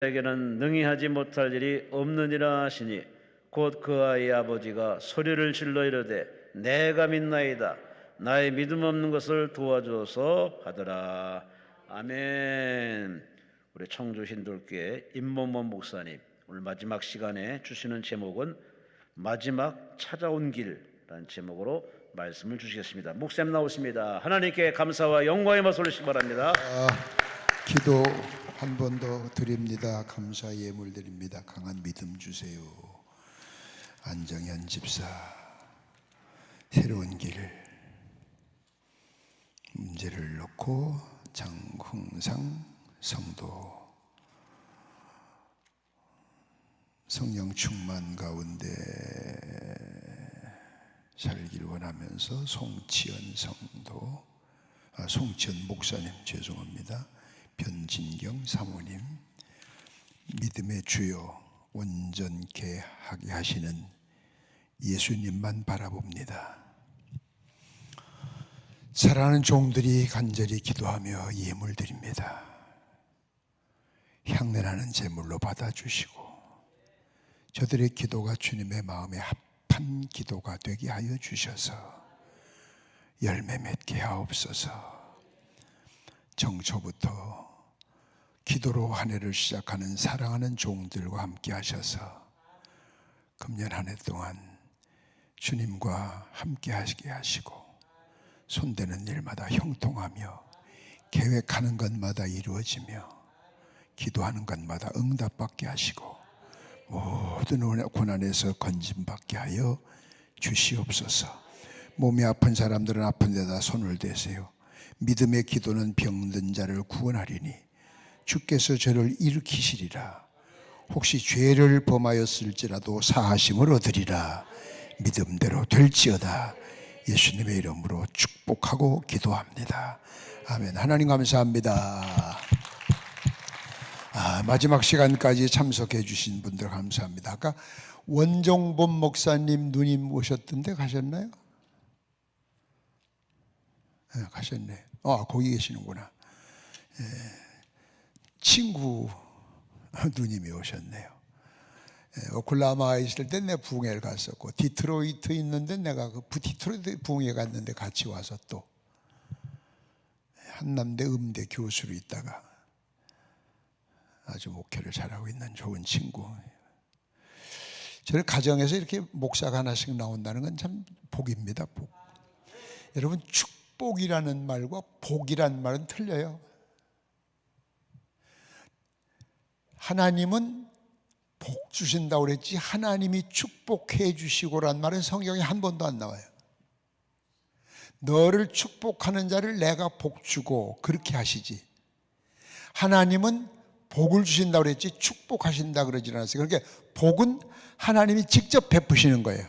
에게는 능히 하지 못할 일이 없느니라 하시니 곧 그 아이의 아버지가 소리를 질러 이르되 내가 믿나이다 나의 믿음 없는 것을 도와줘서 하더라. 아멘. 우리 청주 힌돌교회 임범원 목사님 오늘 마지막 시간에 주시는 제목은 마지막 찾아온 길이라는 제목으로 말씀을 주시겠습니다. 목사님 나오십니다. 하나님께 감사와 영광의 말씀 올리시기 바랍니다. 기도 한 번 더 드립니다. 감사 예물 드립니다. 강한 믿음 주세요. 안정현 집사, 새로운 길 문제를 놓고 장흥상 성도 성령 충만 가운데 살길 원하면서 송치현 성도, 송치현 목사님 죄송합니다. 변진경 사모님, 믿음의 주요 온전케 하게 하시는 예수님만 바라봅니다. 사랑하는 종들이 간절히 기도하며 예물 드립니다. 향내나는 제물로 받아주시고 저들의 기도가 주님의 마음에 합한 기도가 되게 하여 주셔서 열매 맺게 하옵소서. 정초부터 기도로 한 해를 시작하는 사랑하는 종들과 함께 하셔서 금년 한 해 동안 주님과 함께 하시게 하시고 손대는 일마다 형통하며 계획하는 것마다 이루어지며 기도하는 것마다 응답받게 하시고 모든 고난에서 건짐받게 하여 주시옵소서. 몸이 아픈 사람들은 아픈 데다 손을 대세요. 믿음의 기도는 병든 자를 구원하리니 주께서 저를 일으키시리라. 혹시 죄를 범하였을지라도 사하심을 얻으리라. 믿음대로 될지어다. 예수님의 이름으로 축복하고 기도합니다. 아멘. 하나님 감사합니다. 마지막 시간까지 참석해 주신 분들 감사합니다. 아까 원종범 목사님 누님 오셨던데 가셨나요? 네, 가셨네. 거기 계시는구나. 친구 누님이 오셨네요. 오클라호마에 있을 때 내 부흥회를 갔었고 디트로이트 있는데 내가 그 디트로이트 부흥회 갔는데 같이 와서 또 한남대 음대 교수로 있다가 아주 목회를 잘하고 있는 좋은 친구. 저는 가정에서 이렇게 목사가 하나씩 나온다는 건 참 복입니다. 복. 여러분 축복이라는 말과 복이라는 말은 틀려요. 하나님은 복 주신다고 그랬지 하나님이 축복해 주시고란 말은 성경에 한 번도 안 나와요. 너를 축복하는 자를 내가 복 주고 그렇게 하시지 하나님은 복을 주신다고 그랬지 축복하신다 그러지 않았어요. 그러니까 복은 하나님이 직접 베푸시는 거예요.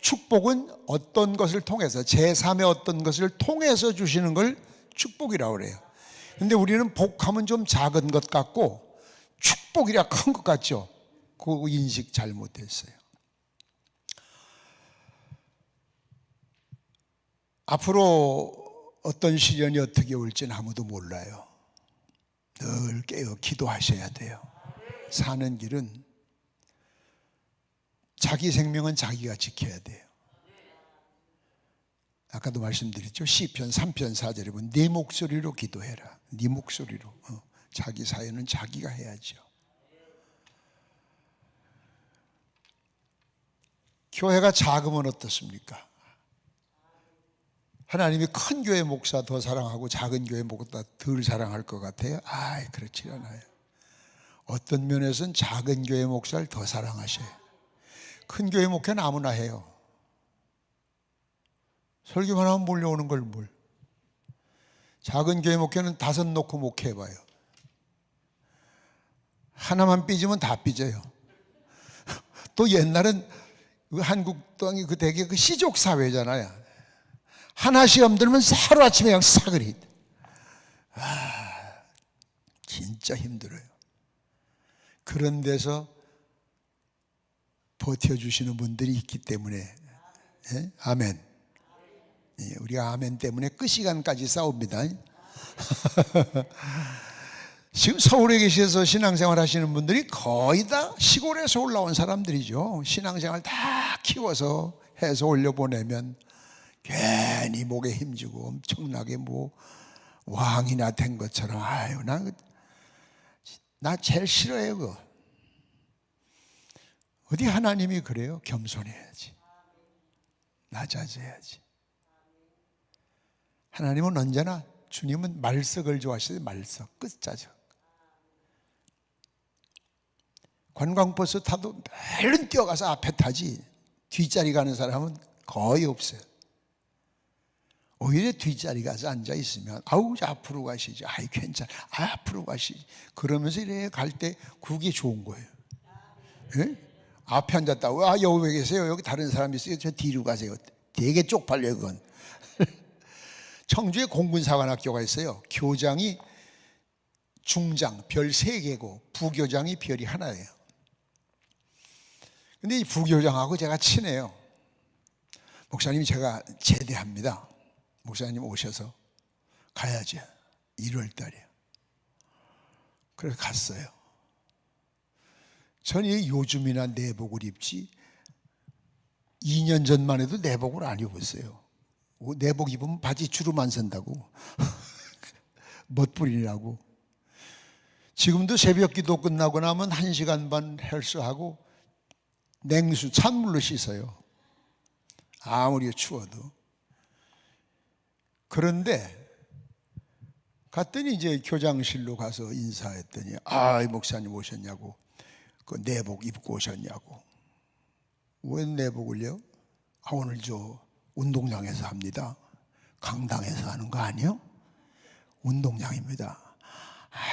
축복은 어떤 것을 통해서 제3의 어떤 것을 통해서 주시는 걸 축복이라고 그래요. 근데 우리는 복하면 좀 작은 것 같고 축복이라 큰 것 같죠. 그 인식 잘못했어요. 앞으로 어떤 시련이 어떻게 올지는 아무도 몰라요. 늘 깨어 기도하셔야 돼요. 사는 길은 자기 생명은 자기가 지켜야 돼요. 아까도 말씀드렸죠. 시편 3편 4절에 보면 네 목소리로 기도해라. 네 목소리로. 자기 사연은 자기가 해야죠. 교회가 작으면 어떻습니까? 하나님이 큰 교회 목사 더 사랑하고 작은 교회 목사 덜 사랑할 것 같아요? 그렇지 않아요. 어떤 면에서는 작은 교회 목사를 더 사랑하셔요. 큰 교회 목회는 아무나 해요. 설교만 하면 몰려오는 걸 뭘. 작은 교회 목회는 5 놓고 목회해봐요. 하나만 삐지면 다 삐져요. 또 옛날엔 한국 땅이 되게 시족 사회잖아요. 하나 시험 들면 하루아침에 그냥 사그리. 진짜 힘들어요. 그런 데서 버텨주시는 분들이 있기 때문에 아멘. 우리가 아멘 때문에 끝 시간까지 싸웁니다. 지금 서울에 계셔서 신앙생활 하시는 분들이 거의 다 시골에서 올라온 사람들이죠. 신앙생활 다 키워서 해서 올려보내면 괜히 목에 힘주고 엄청나게 뭐 왕이나 된 것처럼. 아유, 나 제일 싫어해요 그거. 어디 하나님이 그래요? 겸손해야지, 낮아져야지. 하나님은 언제나, 주님은 말석을 좋아하시어요. 말석, 끝자죠. 관광버스 타도 얼른 뛰어가서 앞에 타지 뒷자리 가는 사람은 거의 없어요. 오히려 뒷자리 가서 앉아 있으면 아우 앞으로 가시지, 아이 괜찮아, 앞으로 가시지, 그러면서 이렇게 갈 때 그게 좋은 거예요. 예? 앞에 앉았다고, 여기 왜 계세요? 여기 다른 사람이 있어요. 저 뒤로 가세요. 되게 쪽팔려요 그건. 청주에 공군사관학교가 있어요. 교장이 중장 별 3개고 부교장이 별이 하나예요. 근데 이 부교장하고 제가 친해요. 목사님 제가 제대합니다. 목사님 오셔서 가야지, 1월 달이에요. 그래서 갔어요. 저는 요즘이나 내복을 입지 2년 전만 해도 내복을 안 입었어요. 내복 입으면 바지 주름 안 선다고 멋부리라고. 지금도 새벽 기도 끝나고 나면 1시간 반 헬스하고 냉수 찬물로 씻어요, 아무리 추워도. 그런데 갔더니 이제 교장실로 가서 인사했더니 목사님 오셨냐고, 그 내복 입고 오셨냐고. 왜 내복을요? 오늘 저 운동장에서 합니다. 강당에서 하는 거 아니요? 운동장입니다.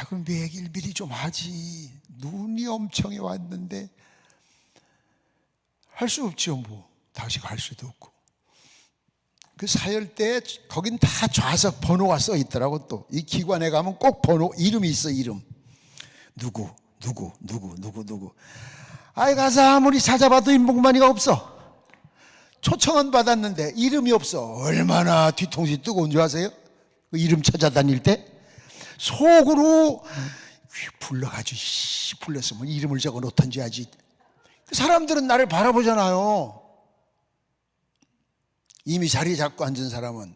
그럼 매일 미리 좀 하지. 눈이 엄청 왔는데 할 수 없죠. 뭐 다시 갈 수도 없고. 그 사열대에 거긴 다 좌석 번호가 써 있더라고. 또 이 기관에 가면 꼭 번호, 이름이 있어. 이름 누구. 가서 아무리 찾아봐도 인복만이가 없어. 초청은 받았는데 이름이 없어. 얼마나 뒤통수 뜨거운 줄 아세요? 그 이름 찾아다닐 때 속으로 불러가지고 불렀으면 이름을 적어 놓던지 하지. 사람들은 나를 바라보잖아요. 이미 자리 잡고 앉은 사람은.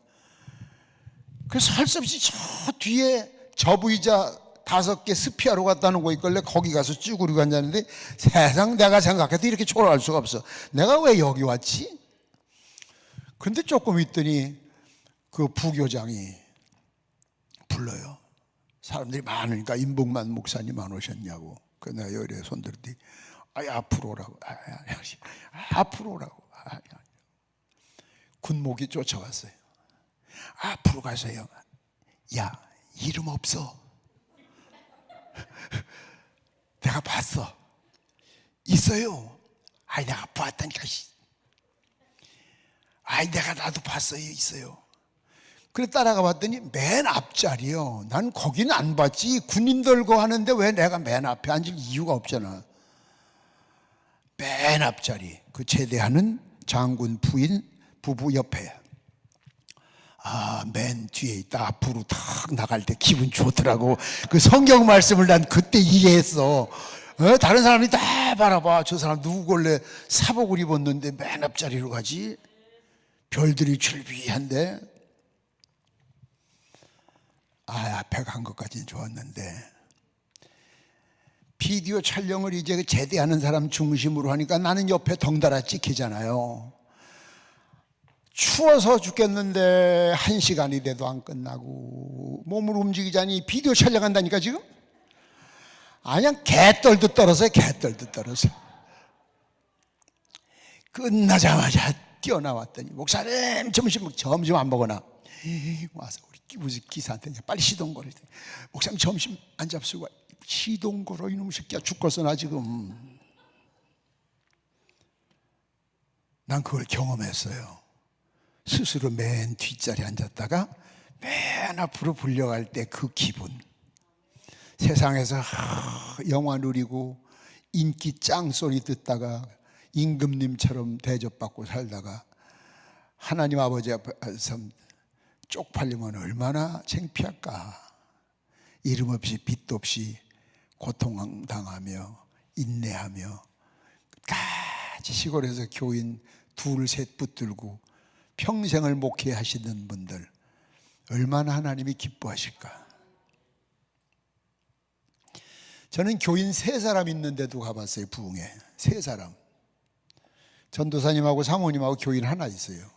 그래서 할 수 없이 저 뒤에 접의자 5개 스피하러 갔다는 거 있길래 거기 가서 쭈그리고 앉았는데, 세상 내가 생각해도 이렇게 초라할 수가 없어. 내가 왜 여기 왔지? 근데 조금 있더니 그 부교장이 불러요. 사람들이 많으니까 임복만 목사님 안 오셨냐고. 그래서 내가 여기에 손들더니 앞으로 오라고. 앞으로 오라고. 군목이 쫓아왔어요. 앞으로 가세요. 야, 이름 없어. 내가 봤어. 있어요. 내가 봤다니까. 나도 봤어요. 있어요. 그래 따라가 봤더니 맨 앞자리요. 난 거기는 안 봤지. 군인들고 하는데 왜 내가 맨 앞에 앉을 이유가 없잖아. 맨 앞자리. 그 제대하는 장군 부부 옆에. 맨 뒤에 있다. 앞으로 탁 나갈 때 기분 좋더라고. 그 성경 말씀을 난 그때 이해했어. 다른 사람이 다 바라봐. 저 사람 누구길래 사복을 입었는데 맨 앞자리로 가지? 별들이 출비한데. 앞에 간 것까지는 좋았는데, 비디오 촬영을 이제 제대하는 사람 중심으로 하니까 나는 옆에 덩달아 찍히잖아요. 추워서 죽겠는데 1시간이 돼도 안 끝나고 몸을 움직이자니 비디오 촬영한다니까 지금. 그냥 개떨듯 떨어서 끝나자마자 뛰어나왔더니, 목사님 점심 안 먹거나 와서 우리 무슨 기사한테 빨리 시동 걸어. 목사님 점심 안 잡수고. 시동 걸어 이놈 새끼야. 죽겠어 나 지금. 난 그걸 경험했어요. 스스로 맨 뒷자리에 앉았다가 맨 앞으로 불려갈 때 그 기분. 세상에서 영화 누리고 인기 짱 소리 듣다가 임금님처럼 대접받고 살다가 하나님 아버지 앞에서 쪽팔리면 얼마나 창피할까. 이름 없이 빚도 없이 고통당하며 인내하며 같이 시골에서 교인 둘 셋 붙들고 평생을 목회하시는 분들 얼마나 하나님이 기뻐하실까. 저는 교인 3사람 있는데도 가봤어요. 부흥에 3사람. 전도사님하고 사모님하고 교인 하나 있어요.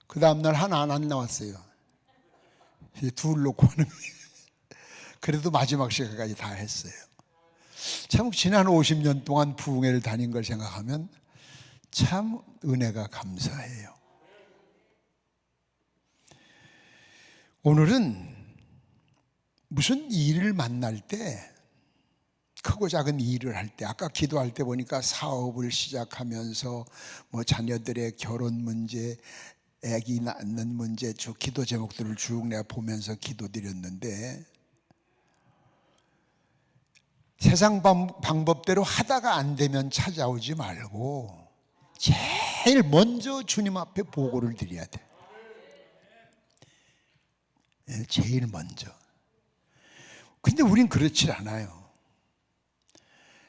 그 다음날 하나 안 나왔어요. 둘 놓고 하는 거예요. 그래도 마지막 시간까지 다 했어요. 참 지난 50년 동안 부흥회를 다닌 걸 생각하면 참 은혜가 감사해요. 오늘은 무슨 일을 만날 때, 크고 작은 일을 할 때, 아까 기도할 때 보니까 사업을 시작하면서 뭐 자녀들의 결혼 문제, 아기 낳는 문제, 기도 제목들을 쭉 내가 보면서 기도드렸는데, 세상 방법대로 하다가 안 되면 찾아오지 말고 제일 먼저 주님 앞에 보고를 드려야 돼. 제일 먼저. 근데 우린 그렇지 않아요.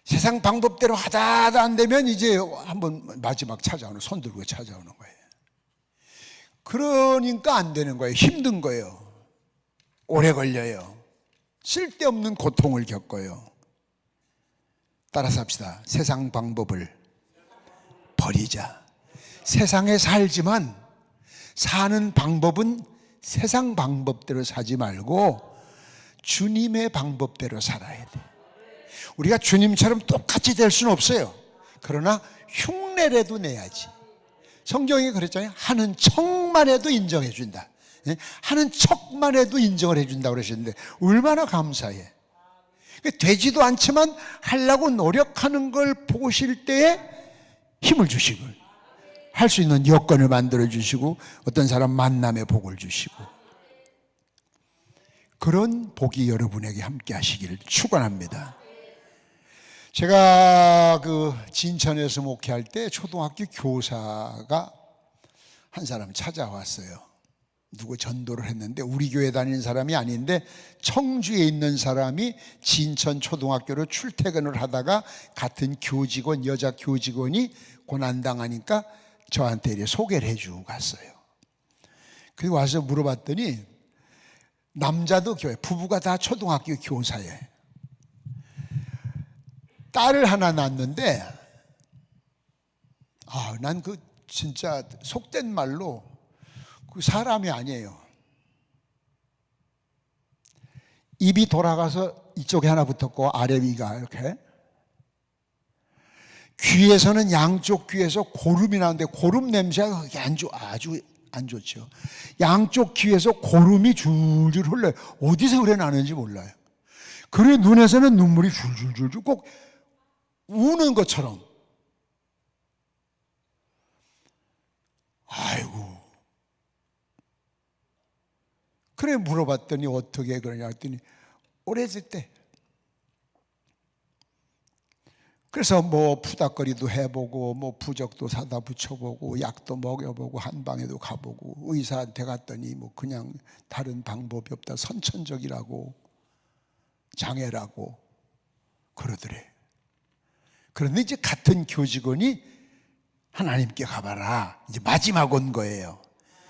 세상 방법대로 하다가 안 되면 이제 한번 마지막 찾아오는, 손 들고 찾아오는 거예요. 그러니까 안 되는 거예요. 힘든 거예요. 오래 걸려요. 쓸데없는 고통을 겪어요. 따라서 합시다. 세상 방법을 버리자. 세상에 살지만 사는 방법은 세상 방법대로 사지 말고 주님의 방법대로 살아야 돼. 우리가 주님처럼 똑같이 될 수는 없어요. 그러나 흉내라도 내야지. 성경이 그랬잖아요. 하는 척만 해도 인정해 준다. 하는 척만 해도 인정을 해준다고 그러셨는데 얼마나 감사해. 되지도 않지만 하려고 노력하는 걸 보실 때에 힘을 주시고 할 수 있는 여건을 만들어 주시고 어떤 사람 만남의 복을 주시고 그런 복이 여러분에게 함께 하시기를 축원합니다. 제가 그 진천에서 목회할 때 초등학교 교사가 한 사람 찾아왔어요. 누구 전도를 했는데 우리 교회 다니는 사람이 아닌데 청주에 있는 사람이 진천 초등학교로 출퇴근을 하다가 같은 교직원, 여자 교직원이 고난당하니까 저한테 이렇게 소개를 해주고 갔어요. 그리고 와서 물어봤더니 남자도 교회, 부부가 다 초등학교 교사예요. 딸을 하나 낳았는데 난 그 진짜 속된 말로 그 사람이 아니에요. 입이 돌아가서 이쪽에 하나 붙었고 아래 위가 이렇게 귀에서는 양쪽 귀에서 고름이 나는데 고름 냄새가 아주 안 좋죠. 양쪽 귀에서 고름이 줄줄 흘러요. 어디서 그래 나는지 몰라요. 그리고 눈에서는 눈물이 줄줄줄줄 꼭 우는 것처럼. 아이고. 그래 물어봤더니 어떻게 그러냐 했더니 오래질 때. 그래서 뭐 푸닥거리도 해보고 뭐 부적도 사다 붙여보고 약도 먹여보고 한방에도 가보고 의사한테 갔더니 뭐 그냥 다른 방법이 없다. 선천적이라고 장애라고 그러더래. 그런데 이제 같은 교직원이 하나님께 가봐라. 이제 마지막 온 거예요.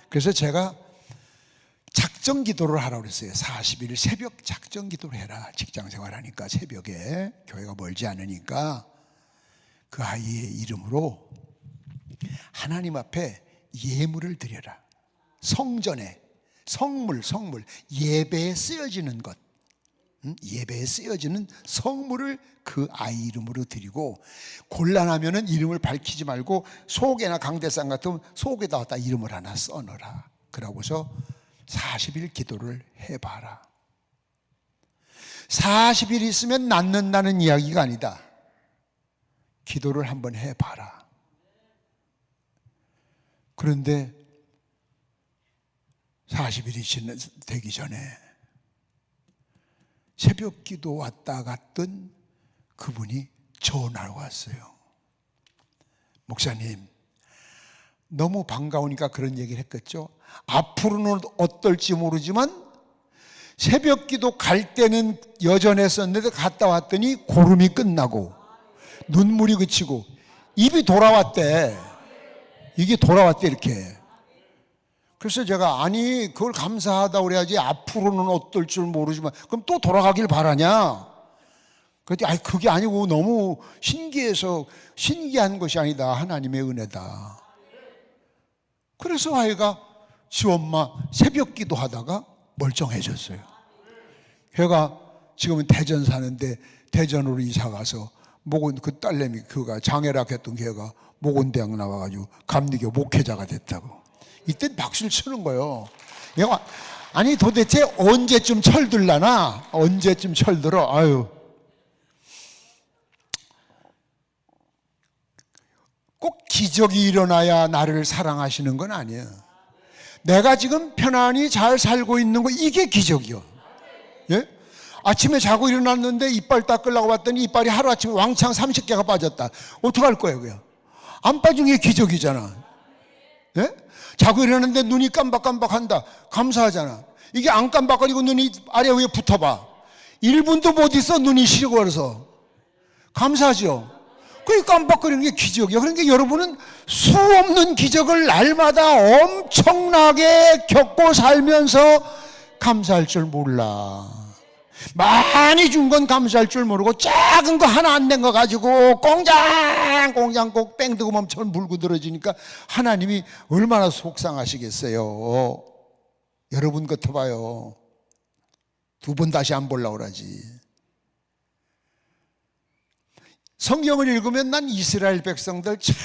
그래서 제가 작정 기도를 하라고 그랬어요. 40일 새벽 작정 기도를 해라. 직장 생활하니까 새벽에 교회가 멀지 않으니까 그 아이의 이름으로 하나님 앞에 예물을 드려라. 성전에 성물 예배에 쓰여지는 것, 예배에 쓰여지는 성물을 그 아이 이름으로 드리고 곤란하면은 이름을 밝히지 말고 속에나 강대상 같으면 속에다 갖다 이름을 하나 써넣어라. 그러고서 40일 기도를 해봐라. 40일 있으면 낫는다는 이야기가 아니다. 기도를 한번 해봐라. 그런데 40일이 되기 전에 새벽 기도 왔다 갔던 그분이 전화가 왔어요. 목사님, 너무 반가우니까 그런 얘기를 했겠죠. 앞으로는 어떨지 모르지만 새벽 기도 갈 때는 여전했었는데 갔다 왔더니 고름이 끝나고 눈물이 그치고 입이 돌아왔대. 이게 돌아왔대 이렇게. 그래서 제가 아니 그걸 감사하다고 그래야지 앞으로는 어떨 줄 모르지만 그럼 또 돌아가길 바라냐? 그랬더니 아니 그게 아니고 너무 신기해서 신기한 것이 아니다. 하나님의 은혜다. 그래서 아이가 지 엄마 새벽 기도하다가 멀쩡해졌어요. 걔가 지금은 대전 사는데 대전으로 이사 가서 목원 그 딸내미 그가 장애락 했던 걔가 목원대학 나와가지고 감리교 목회자가 됐다고. 이때 박수를 치는 거예요. 얘가 아니 도대체 언제쯤 철들라나? 언제쯤 철들어? 아유. 꼭 기적이 일어나야 나를 사랑하시는 건 아니에요. 내가 지금 편안히 잘 살고 있는 거 이게 기적이요. 예? 아침에 자고 일어났는데 이빨 닦으려고 봤더니 이빨이 하루아침에 왕창 30개가 빠졌다. 어떡할 거예요 그냥? 안 빠진 게 기적이잖아. 예? 자고 일어났는데 눈이 깜박깜박한다. 감사하잖아. 이게 안 깜박거리고 눈이 아래 위에 붙어봐. 1분도 못 있어 눈이 시려버려서. 감사하죠. 그게 깜박거리는 게 기적이야. 그러니까 여러분은 수 없는 기적을 날마다 엄청나게 겪고 살면서 감사할 줄 몰라. 많이 준 건 감사할 줄 모르고 작은 거 하나 안 된 거 가지고 공장 꼭 뺑드고멈처럼 물고 들어지니까 하나님이 얼마나 속상하시겠어요. 여러분 같아봐요. 2번 다시 안 보려고 그러지. 성경을 읽으면 난 이스라엘 백성들 참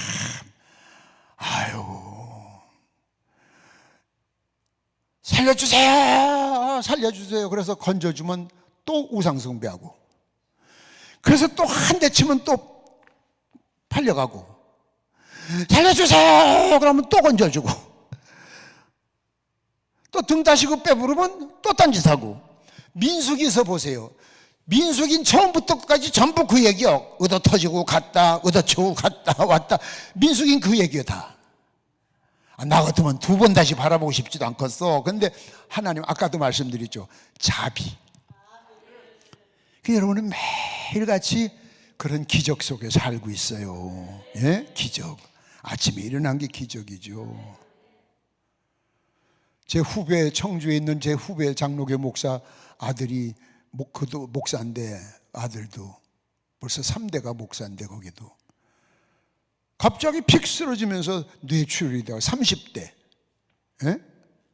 아유 살려주세요 그래서 건져주면 또 우상숭배하고 그래서 또 한 대 치면 또 팔려가고 살려주세요 그러면 또 건져주고 또 등 다시고 빼부르면 또 딴짓하고. 민수기서 보세요. 민수기는 처음부터 끝까지 전부 그 얘기요. 얻어 터지고 갔다 얻어치고 갔다 왔다. 민수기는 그 얘기요 다. 나 같으면 2번 다시 바라보고 싶지도 않겠어. 그런데 하나님 아까도 말씀드렸죠. 자비. 여러분은 매일같이 그런 기적 속에 살고 있어요. 예? 기적. 아침에 일어난 게 기적이죠. 제 후배, 청주에 있는 제 후배 장로교 목사 아들이 그도 목사인데 아들도 벌써 3대가 목사인데 거기도 갑자기 픽 쓰러지면서 뇌출혈이 되고 30대 예?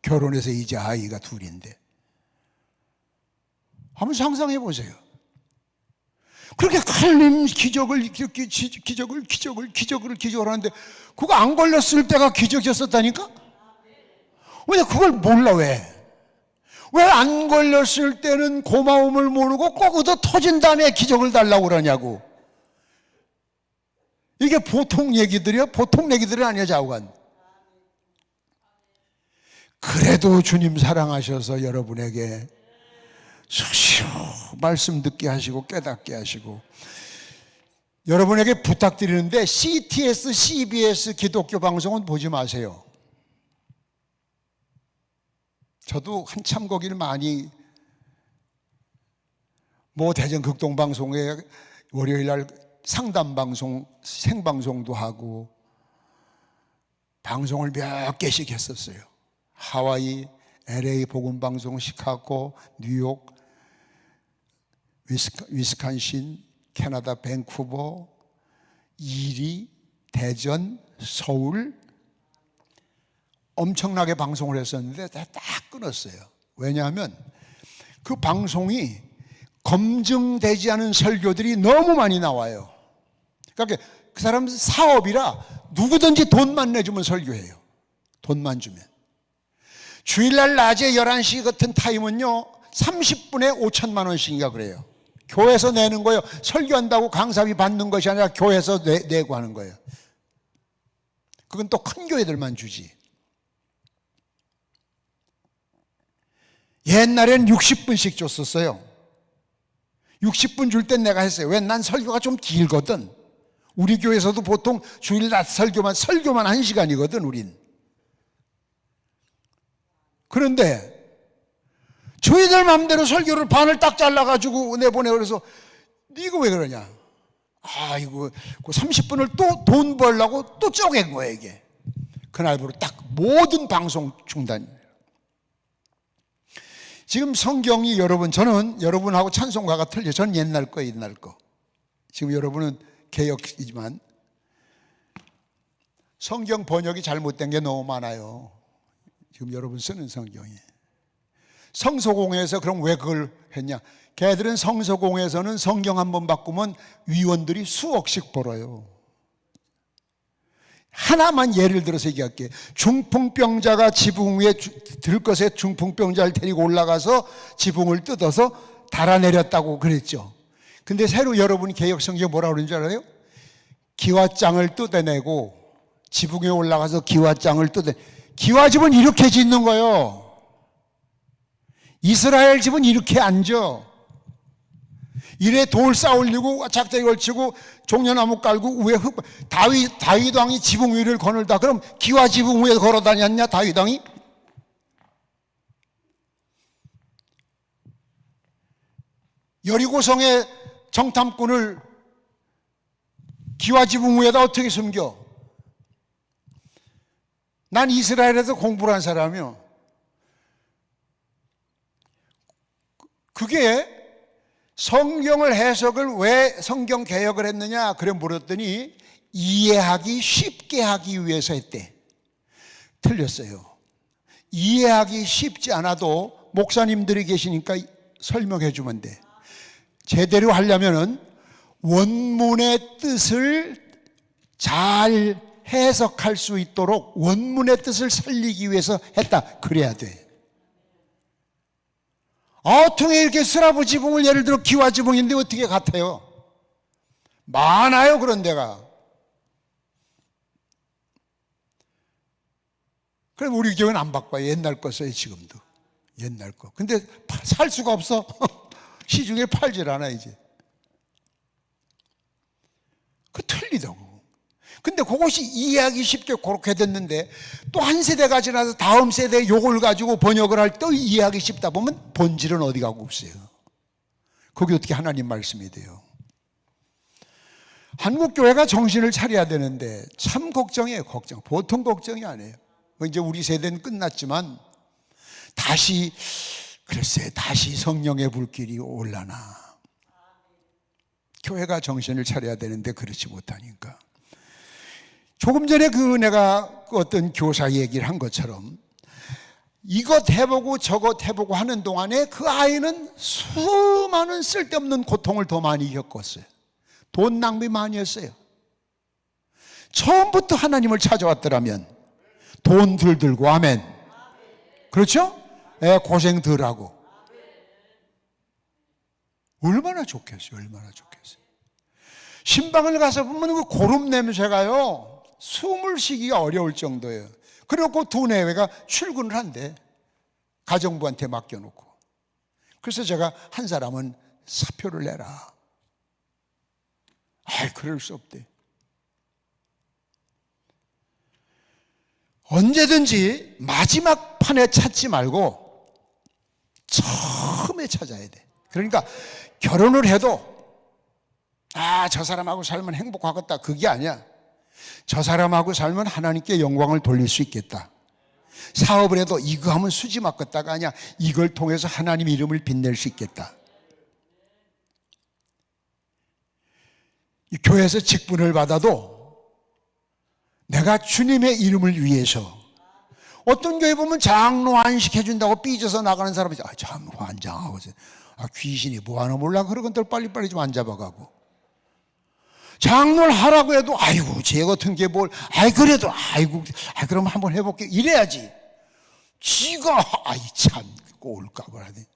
결혼해서 이제 아이가 2인데 한번 상상해 보세요. 그렇게 하나님 기적을 하는데 그거 안 걸렸을 때가 기적이었었다니까? 왜 그걸 몰라 왜 안 걸렸을 때는 고마움을 모르고 꼭 얻어 터진 다음에 기적을 달라고 그러냐고. 이게 보통 얘기들이야? 보통 얘기들이 아니야 좌우간. 그래도 주님 사랑하셔서 여러분에게 수시로 말씀 듣게 하시고 깨닫게 하시고 여러분에게 부탁드리는데 CTS, CBS 기독교 방송은 보지 마세요. 저도 한참 거기를 많이 대전 극동방송에 월요일날 상담방송 생방송도 하고 방송을 몇 개씩 했었어요. 하와이, LA 복음방송, 시카고, 뉴욕, 위스콘신, 캐나다 밴쿠버, 이리, 대전, 서울 엄청나게 방송을 했었는데 다 끊었어요. 왜냐하면 그 방송이 검증되지 않은 설교들이 너무 많이 나와요. 그러니까 그 사람 사업이라 누구든지 돈만 내주면 설교해요. 돈만 주면. 주일날 낮에 11시 같은 타임은요 30분에 5천만 원씩인가 그래요. 교회에서 내는 거예요. 설교한다고 강사비 받는 것이 아니라 교회에서 내고 하는 거예요. 그건 또 큰 교회들만 주지. 옛날엔 60분씩 줬었어요. 60분 줄 땐 내가 했어요. 왜? 난 설교가 좀 길거든. 우리 교회에서도 보통 주일 낮 설교만 1시간이거든 우린. 그런데 저희들 마음대로 설교를 반을 딱 잘라가지고 내보내. 그래서 이거 왜 그러냐. 이거 30분을 또 돈 벌려고 또 쪼갠 거야 이게. 그날부로 딱 모든 방송 중단. 지금 성경이 저는 여러분하고 찬송가가 틀려. 저는 옛날 거. 지금 여러분은 개혁이지만 성경 번역이 잘못된 게 너무 많아요. 지금 여러분 쓰는 성경이. 성서공회에서 그럼 왜 그걸 했냐? 걔들은 성서공회에서는 성경 한 번 바꾸면 위원들이 수억씩 벌어요. 하나만 예를 들어서 얘기할게. 중풍병자가 지붕 위에 들것에 중풍병자를 데리고 올라가서 지붕을 뜯어서 달아내렸다고 그랬죠. 근데 새로 여러분이 개혁성경 뭐라고 그러는 줄 알아요? 기와장을 뜯어내고 지붕에 올라가서 기와장을 기와집은 이렇게 짓는 거예요. 이스라엘 집은 이렇게 앉아. 이래 돌 쌓아 올리고 작대기 걸치고 종려나무 깔고 위에 다윗 왕이 지붕 위를 거닐다. 그럼 기와 지붕 위에 걸어 다녔냐 다윗 왕이? 여리고성의 정탐꾼을 기와 지붕 위에다 어떻게 숨겨? 난 이스라엘에서 공부를 한 사람이요. 그게 성경을 해석을 왜 성경 개혁을 했느냐 그래 물었더니 이해하기 쉽게 하기 위해서 했대. 틀렸어요. 이해하기 쉽지 않아도 목사님들이 계시니까 설명해 주면 돼. 제대로 하려면은 원문의 뜻을 잘 해석할 수 있도록 원문의 뜻을 살리기 위해서 했다. 그래야 돼. 어통에 이렇게 쓰라부 지붕을 예를 들어 기와 지붕인데 어떻게 같아요? 많아요 그런 데가. 그럼 우리 교회는 안 바꿔요. 옛날 거 써요 지금도. 옛날 거. 근데 살 수가 없어. 시중에 팔질 않아 이제. 그 틀리다고. 근데 그것이 이해하기 쉽게 그렇게 됐는데 또 한 세대가 지나서 다음 세대에 요걸 가지고 번역을 할 때 이해하기 쉽다 보면 본질은 어디 가고 없어요. 그게 어떻게 하나님 말씀이 돼요. 한국교회가 정신을 차려야 되는데 참 걱정이에요. 걱정. 보통 걱정이 아니에요. 이제 우리 세대는 끝났지만 다시 성령의 불길이 올라나. 교회가 정신을 차려야 되는데 그렇지 못하니까. 조금 전에 내가 어떤 교사 얘기를 한 것처럼 이것 해보고 저것 해보고 하는 동안에 그 아이는 수많은 쓸데없는 고통을 더 많이 겪었어요. 돈 낭비 많이 했어요. 처음부터 하나님을 찾아왔더라면 돈 덜 들고 아멘. 그렇죠? 고생 덜 하고 얼마나 좋겠어요. 얼마나 좋겠어요. 신방을 가서 보면 그 고름 냄새가요 숨을 쉬기가 어려울 정도예요. 그리고 두 내외가 출근을 한대. 가정부한테 맡겨놓고. 그래서 제가 한 사람은 사표를 내라. 그럴 수 없대. 언제든지 마지막 판에 찾지 말고 처음에 찾아야 돼. 그러니까 결혼을 해도 저 사람하고 살면 행복하겠다 그게 아니야. 저 사람하고 살면 하나님께 영광을 돌릴 수 있겠다. 사업을 해도 이거 하면 수지 맞겠다가 아니야. 이걸 통해서 하나님 이름을 빛낼 수 있겠다. 교회에서 직분을 받아도 내가 주님의 이름을 위해서. 어떤 교회 보면 장로 안 시켜준다고 삐져서 나가는 사람이 장로 환장하고 귀신이 뭐하나 몰라. 그런 것들 빨리빨리 좀 안 잡아가고. 장로를 하라고 해도 쟤 같은 게 뭘 그래도 그럼 한번 해볼게 이래야지. 지가 참 꼴값을 하네.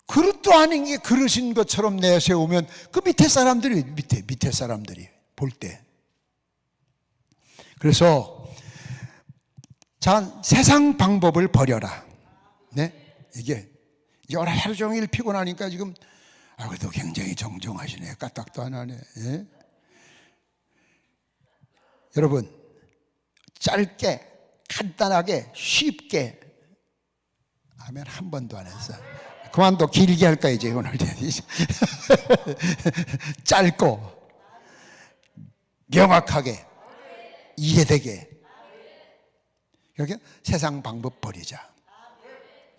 그릇도 아닌 게 그릇인 것처럼 내세우면 그 밑에 사람들이 볼 때. 그래서 세상 방법을 버려라. 네? 이게 하루 종일 피곤하니까 지금 그래도 굉장히 정정하시네. 까딱도 안 하네. 예? 여러분, 짧게, 간단하게, 쉽게. 아멘. 한 번도 안 했어. 그만 또 길게 할까 이제 오늘. 짧고 명확하게 이해되게. 이렇게 세상 방법 버리자.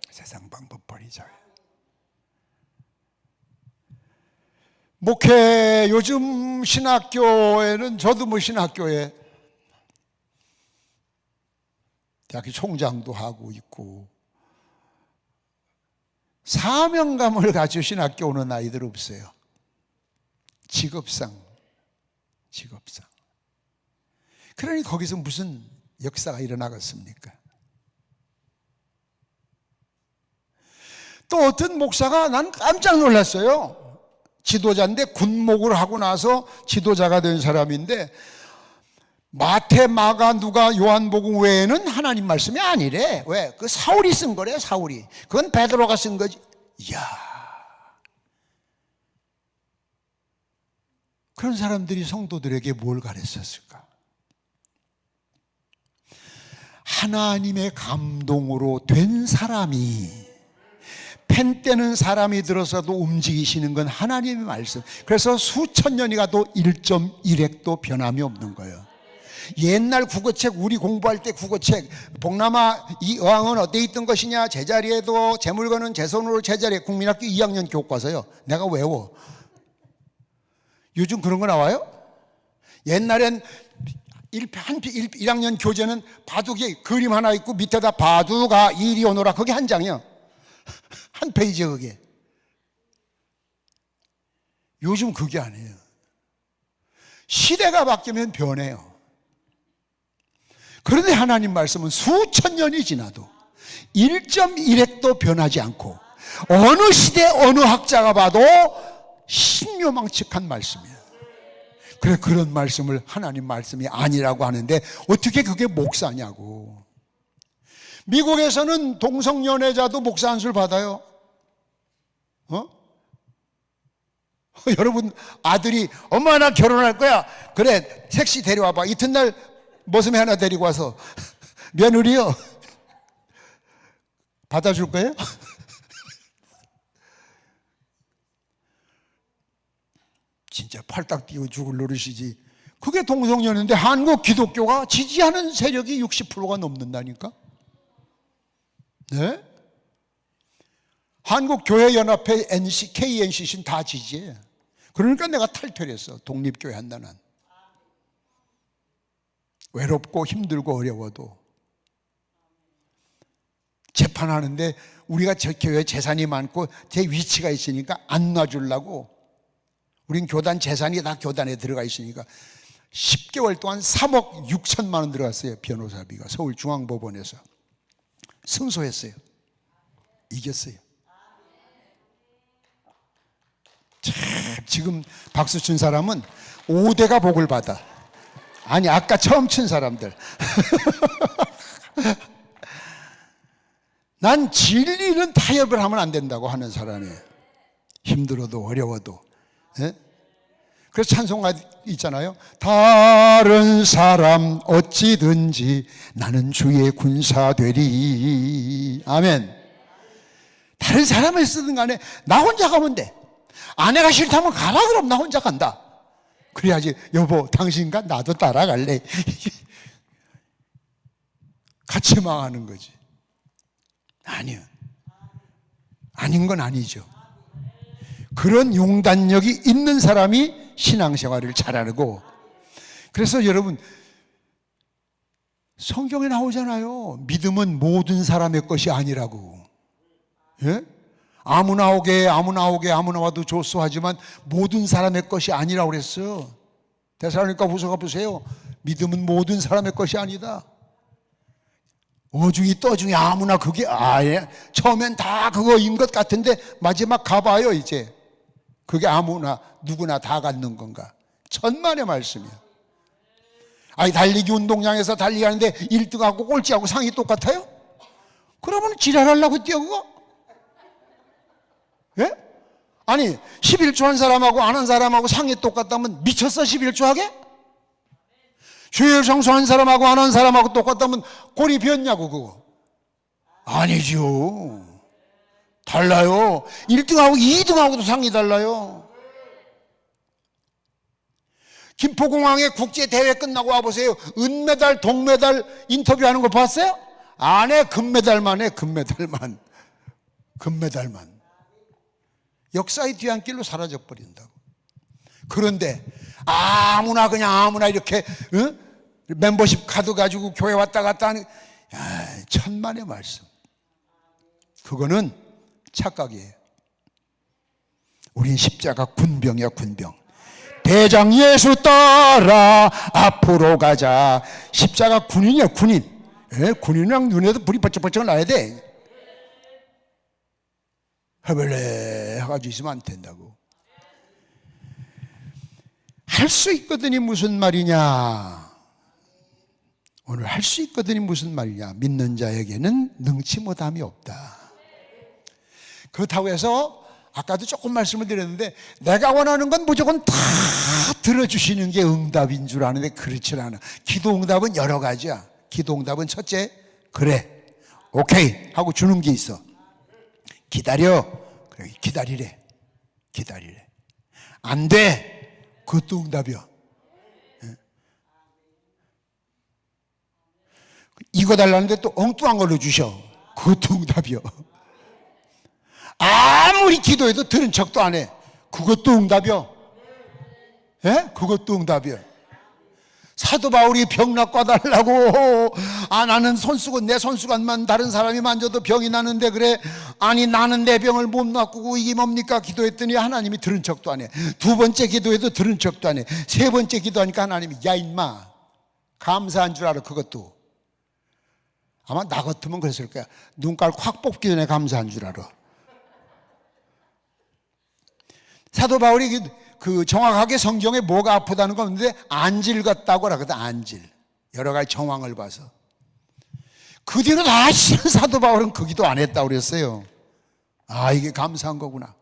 세상 방법 버리자. 목회 요즘 신학교에는 저도 뭐 신학교에 대학교 총장도 하고 있고 사명감을 가지고 신학교 오는 아이들 없어요. 직업상. 그러니 거기서 무슨 역사가 일어나겠습니까? 또 어떤 목사가 난 깜짝 놀랐어요. 지도자인데 군목을 하고 나서 지도자가 된 사람인데 마태, 마가, 누가, 요한복음 외에는 하나님 말씀이 아니래. 왜? 그 사울이 쓴 거래. 사울이. 그건 베드로가 쓴 거지. 이야, 그런 사람들이 성도들에게 뭘 가르쳤을까? 하나님의 감동으로 된 사람이, 펜 떼는 사람이 들어서도 움직이시는 건 하나님의 말씀. 그래서 수천 년이 가도 1.1핵도 변함이 없는 거예요. 옛날 국어책, 우리 공부할 때 국어책, 복남아 이 어항은 어디에 있던 것이냐, 제자리에도 제 물건은 제 손으로 제자리에, 국민학교 2학년 교과서요. 내가 외워. 요즘 그런 거 나와요? 옛날엔 1학년 교재는 바둑에 그림 하나 있고 밑에다 바둑아 이리 오너라, 그게 한 장이요. 한 페이지에 그게. 요즘 그게 아니에요. 시대가 바뀌면 변해요. 그런데 하나님 말씀은 수천 년이 지나도 1.1핵도 변하지 않고 어느 시대 어느 학자가 봐도 신묘망측한 말씀이에요. 그래, 그런 말씀을 하나님 말씀이 아니라고 하는데 어떻게 그게 목사냐고. 미국에서는 동성연애자도 목사 안수를 받아요. 여러분 아들이 엄마 나 결혼할 거야. 그래, 섹시 데려와봐. 이튿날 머슴이 하나 데리고 와서 며느리요 받아줄 거예요? 진짜 팔딱 뛰고 죽을 노릇이지. 그게 동성연애인데 한국 기독교가 지지하는 세력이 60%가 넘는다니까. 네? 한국교회연합회 KNCC는 다 지지해. 그러니까 내가 탈퇴를 했어. 독립교회 한다는. 외롭고 힘들고 어려워도 재판하는데 우리가 저 교회 재산이 많고 제 위치가 있으니까 안 놔주려고, 우린 교단 재산이 다 교단에 들어가 있으니까 10개월 동안 3억 6천만 원 들어갔어요. 변호사비가. 서울중앙법원에서 승소했어요. 이겼어요. 참, 지금 박수 친 사람은 5대가 복을 받아. 아니, 아까 처음 친 사람들. 난 진리는 타협을 하면 안 된다고 하는 사람이에요. 힘들어도 어려워도. 예? 그래서 찬송가 있잖아요. 다른 사람 어찌든지 나는 주의 군사 되리. 아멘. 다른 사람을 쓰든 간에 나 혼자 가면 돼. 아내가 싫다면 가라. 그럼 나 혼자 간다. 그래야지 여보 당신과 나도 따라갈래. 같이 망하는 거지. 아니요, 아닌 건 아니죠. 그런 용단력이 있는 사람이 신앙생활을 잘하고. 그래서 여러분 성경에 나오잖아요. 믿음은 모든 사람의 것이 아니라고. 예? 아무나 오게 아무나 오게 아무나 와도 좋소 하지만 모든 사람의 것이 아니라고 그랬어. 데살로니가 후서가 보세요. 믿음은 모든 사람의 것이 아니다. 어중이 떠중이 아무나 그게 아예 처음엔 다 그거인 것 같은데 마지막 가봐요. 이제 그게 아무나 누구나 다 갖는 건가? 천만의 말씀이야. 아니 달리기 운동장에서 달리기하는데 1등하고 꼴찌하고 상이 똑같아요? 그러면 지랄하려고 뛰어 그거? 예? 아니 11조 한 사람하고 안 한 사람하고 상이 똑같다면 미쳤어? 11조 하게? 주일 성수한 사람하고 안 한 사람하고 똑같다면 꼴이 비었냐고 그거. 아니죠. 달라요. 1등하고 2등하고도 상이 달라요. 김포공항에 국제대회 끝나고 와보세요. 은메달, 동메달 인터뷰하는 거 봤어요? 안 해. 금메달만 해. 금메달만. 역사의 뒤안길로 사라져버린다고. 그런데 아무나 이렇게 멤버십 카드 가지고 교회 왔다 갔다 하는 천만의 말씀. 그거는 착각이에요. 우린 십자가 군병이야, 군병. 대장 예수 따라 앞으로 가자. 십자가 군인이야, 군인. 군인이랑 눈에도 불이 번쩍번쩍 나야 돼. 허벌레 해가지고 있으면 안 된다고. 할 수 있거든이 무슨 말이냐. 오늘 할 수 있거든이 무슨 말이냐. 믿는 자에게는 능치 못함이 없다. 그렇다고 해서 아까도 조금 말씀을 드렸는데 내가 원하는 건 무조건 다 들어주시는 게 응답인 줄 아는데 그렇지 않아. 기도 응답은 여러 가지야. 기도 응답은 첫째, 그래, 오케이 하고 주는 게 있어. 기다려. 그래, 기다리래. 안 돼. 그것도 응답이야. 이거 달라는데 또 엉뚱한 걸로 주셔. 그것도 응답이야. 아무리 기도해도 들은 척도 안 해. 그것도 응답이야. 그것도 응답이야. 사도 바울이 병 낫고 달라고, 나는 손수건, 내 손수건만 다른 사람이 만져도 병이 나는데 그래. 아니 나는 내 병을 못 낫고 이게 뭡니까? 기도했더니 하나님이 들은 척도 안 해. 두 번째 기도해도 들은 척도 안 해. 세 번째 기도하니까 하나님이 야 임마 감사한 줄 알아. 그것도 아마 나 같으면 그랬을 거야. 눈깔 확 뽑기 전에 감사한 줄 알아. 사도 바울이 그 정확하게 성경에 뭐가 아프다는 건 없는데 안질 같다고 하거든. 안질. 여러 가지 정황을 봐서. 그 뒤로 다시 사도 바울은 그 기도 안 했다고 그랬어요. 이게 감사한 거구나.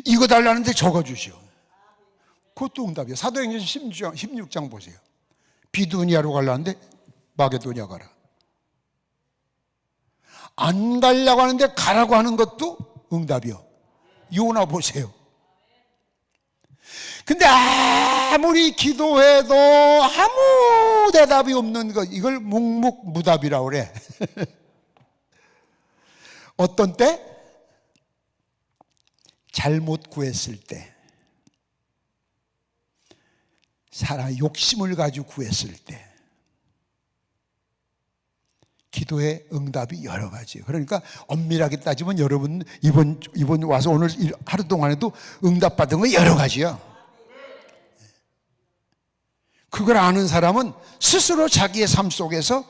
이거 달라는데 적어주시오. 그것도 응답이에요. 사도행전 16장 보세요. 비두니아로 가려는데 마게도니아 가라. 안 가려고 하는데 가라고 하는 것도 응답이요. 요나 보세요. 근데 아무리 기도해도 아무 대답이 없는 것, 이걸 묵묵무답이라고 그래. 어떤 때? 잘못 구했을 때, 사람 욕심을 가지고 구했을 때, 기도의 응답이 여러 가지예요. 그러니까 엄밀하게 따지면 여러분 이번 와서 오늘 하루 동안에도 응답받은 거 여러 가지야. 그걸 아는 사람은 스스로 자기의 삶 속에서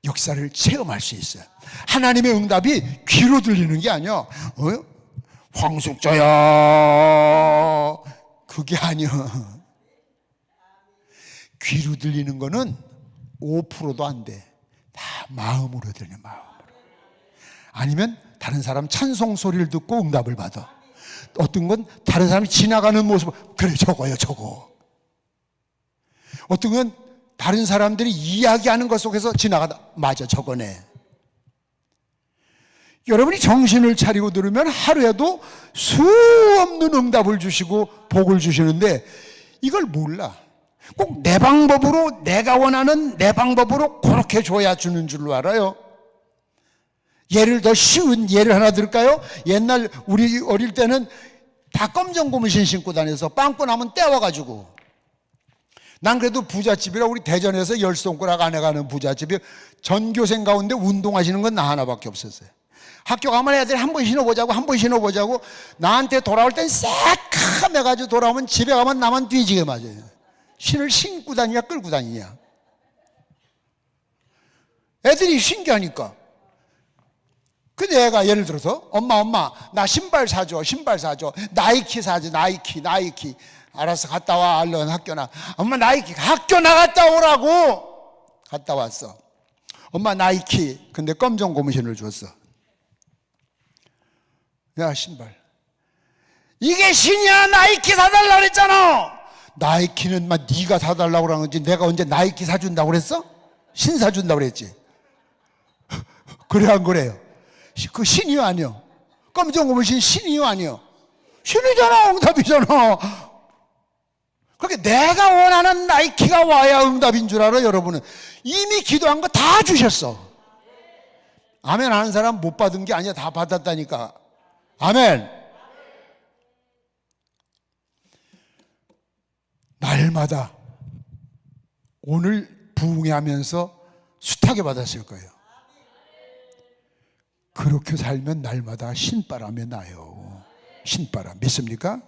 역사를 체험할 수 있어요. 하나님의 응답이 귀로 들리는 게 아니야. 황숙자야, 그게 아니야. 귀로 들리는 거는 5%도 안 돼. 다 마음으로 들려, 마음으로. 아니면 다른 사람 찬송 소리를 듣고 응답을 받아. 어떤 건 다른 사람이 지나가는 모습, 그래 저거요 저거. 어떤 건 다른 사람들이 이야기하는 것 속에서 지나가다, 맞아 저거네. 여러분이 정신을 차리고 들으면 하루에도 수 없는 응답을 주시고 복을 주시는데 이걸 몰라. 꼭 내 방법으로, 내가 원하는 내 방법으로 그렇게 줘야 주는 줄로 알아요. 예를 더 쉬운 예를 하나 들을까요? 옛날 우리 어릴 때는 다 검정 고무신 신고 다녀서 빵꾸 나면 떼와가지고, 난 그래도 부잣집이라 우리 대전에서 10손가락 안에 가는 부잣집이 전교생 가운데 운동하시는 건 나 하나밖에 없었어요. 학교 가면 애들이 한 번 신어보자고 나한테 돌아올 땐 새카매가지고 돌아오면 집에 가면 나만 뒤지게 맞아요. 신을 신고 다니냐 끌고 다니냐. 애들이 신기하니까. 근데 애가 예를 들어서 엄마 나 신발 사줘. 나이키 사줘. 나이키. 알았어 갔다 와. 얼른 학교 나. 엄마 나이키. 학교 나갔다 오라고. 갔다 왔어. 엄마 나이키. 근데 검정 고무신을 줬어. 야, 신발. 이게 신이야. 나이키 사달라고 그랬잖아. 나이키는 막 네가 사달라고 그러는 거지. 내가 언제 나이키 사준다고 그랬어? 신 사준다고 그랬지. 그래 안 그래요? 그 신이요 아니요? 깜짝 놀라신 신이요 아니요? 신이잖아. 응답이잖아. 그렇게 내가 원하는 나이키가 와야 응답인 줄 알아. 여러분은 이미 기도한 거 다 주셨어. 아멘 하는 사람 못 받은 게 아니야. 다 받았다니까. 아멘. 날마다 오늘 부흥하면서 숱하게 받았을 거예요. 그렇게 살면 날마다 신바람이 나요. 신바람. 믿습니까?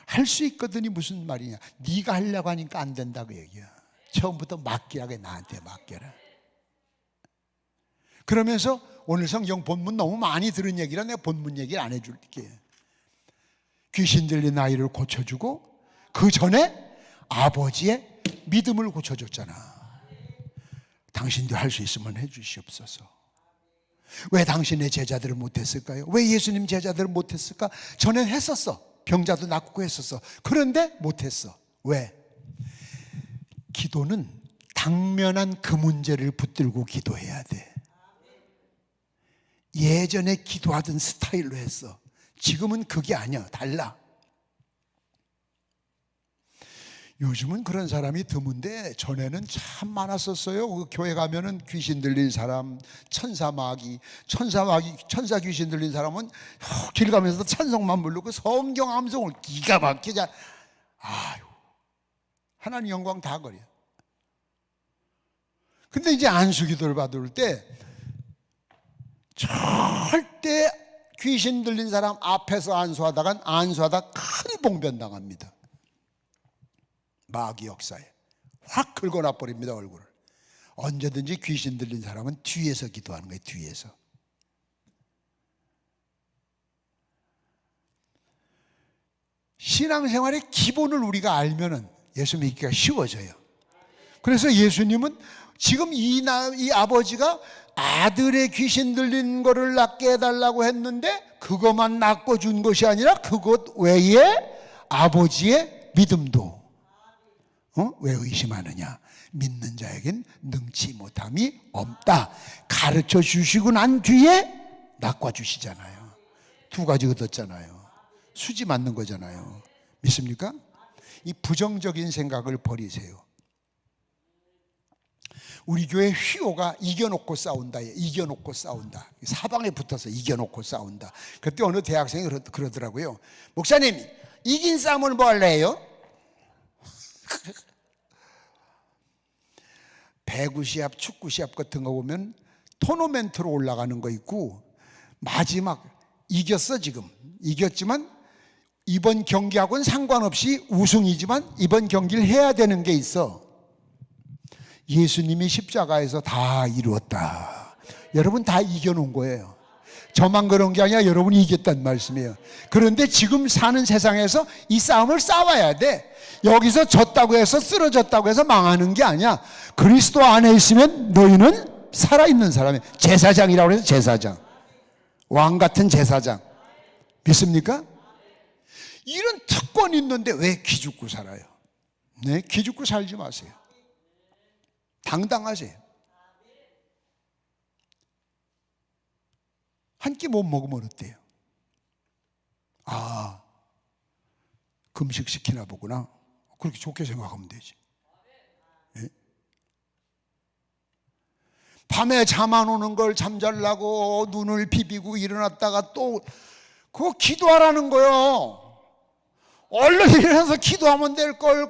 할 수 있거든이 무슨 말이냐. 네가 하려고 하니까 안 된다 그 얘기야. 처음부터 맡기라게. 나한테 맡겨라. 그러면서 오늘 성경 본문 너무 많이 들은 얘기라 내가 본문 얘기를 안 해줄게. 귀신 들린 아이를 고쳐주고 그 전에 아버지의 믿음을 고쳐줬잖아. 당신도 할 수 있으면 해주시옵소서. 왜 당신의 제자들을 못했을까요? 왜 예수님 제자들을 못했을까? 전에 했었어. 병자도 낫고 했었어. 그런데 못했어. 왜? 기도는 당면한 그 문제를 붙들고 기도해야 돼. 예전에 기도하던 스타일로 했어. 지금은 그게 아니야. 달라. 요즘은 그런 사람이 드문데 전에는 참 많았었어요. 그 교회 가면은 귀신 들린 사람, 천사 귀신 들린 사람은 길 가면서 찬송만 부르고 성경 암송을 기가 막히게. 아유, 하나님 영광 다 거려. 근데 이제 안수기도를 받을 때 절대 귀신 들린 사람 앞에서 안수하다 큰 봉변 당합니다. 마귀 역사에 확 긁어놔 버립니다. 얼굴을. 언제든지 귀신 들린 사람은 뒤에서 기도하는 거예요. 뒤에서. 신앙생활의 기본을 우리가 알면은 예수 믿기가 쉬워져요. 그래서 예수님은 지금 이 아버지가 아들의 귀신 들린 거를 낫게 해달라고 했는데 그것만 낫고 준 것이 아니라 그것 외에 아버지의 믿음도. 왜 의심하느냐? 믿는 자에겐 능치 못함이 없다. 가르쳐 주시고 난 뒤에 낚아 주시잖아요. 두 가지 얻었잖아요. 수지 맞는 거잖아요. 믿습니까? 이 부정적인 생각을 버리세요. 우리 교회 휘오가 이겨놓고 싸운다. 이겨놓고 싸운다. 사방에 붙어서 이겨놓고 싸운다. 그때 어느 대학생이 그러더라고요. 목사님, 이긴 싸움을 뭐 할래요? 배구 시합, 축구 시합 같은 거 보면 토너멘트로 올라가는 거 있고 마지막 이겼어. 지금 이겼지만 이번 경기하고는 상관없이 우승이지만 이번 경기를 해야 되는 게 있어. 예수님이 십자가에서 다 이루었다. 여러분 다 이겨놓은 거예요. 저만 그런 게 아니라 여러분이 이겼다는 말씀이에요. 그런데 지금 사는 세상에서 이 싸움을 싸워야 돼. 여기서 졌다고 해서 쓰러졌다고 해서 망하는 게 아니야. 그리스도 안에 있으면 너희는 살아있는 사람이에요. 제사장이라고 해서 제사장. 왕 같은 제사장. 믿습니까? 이런 특권이 있는데 왜 기죽고 살아요? 네, 기죽고 살지 마세요. 당당하세요. 한 끼 못 먹으면 어때요? 아, 금식 시키나 보구나. 그렇게 좋게 생각하면 되지. 네? 밤에 잠 안 오는 걸 잠잘라고 눈을 비비고 일어났다가 또 그거 기도하라는 거요. 얼른 일어나서 기도하면 될 걸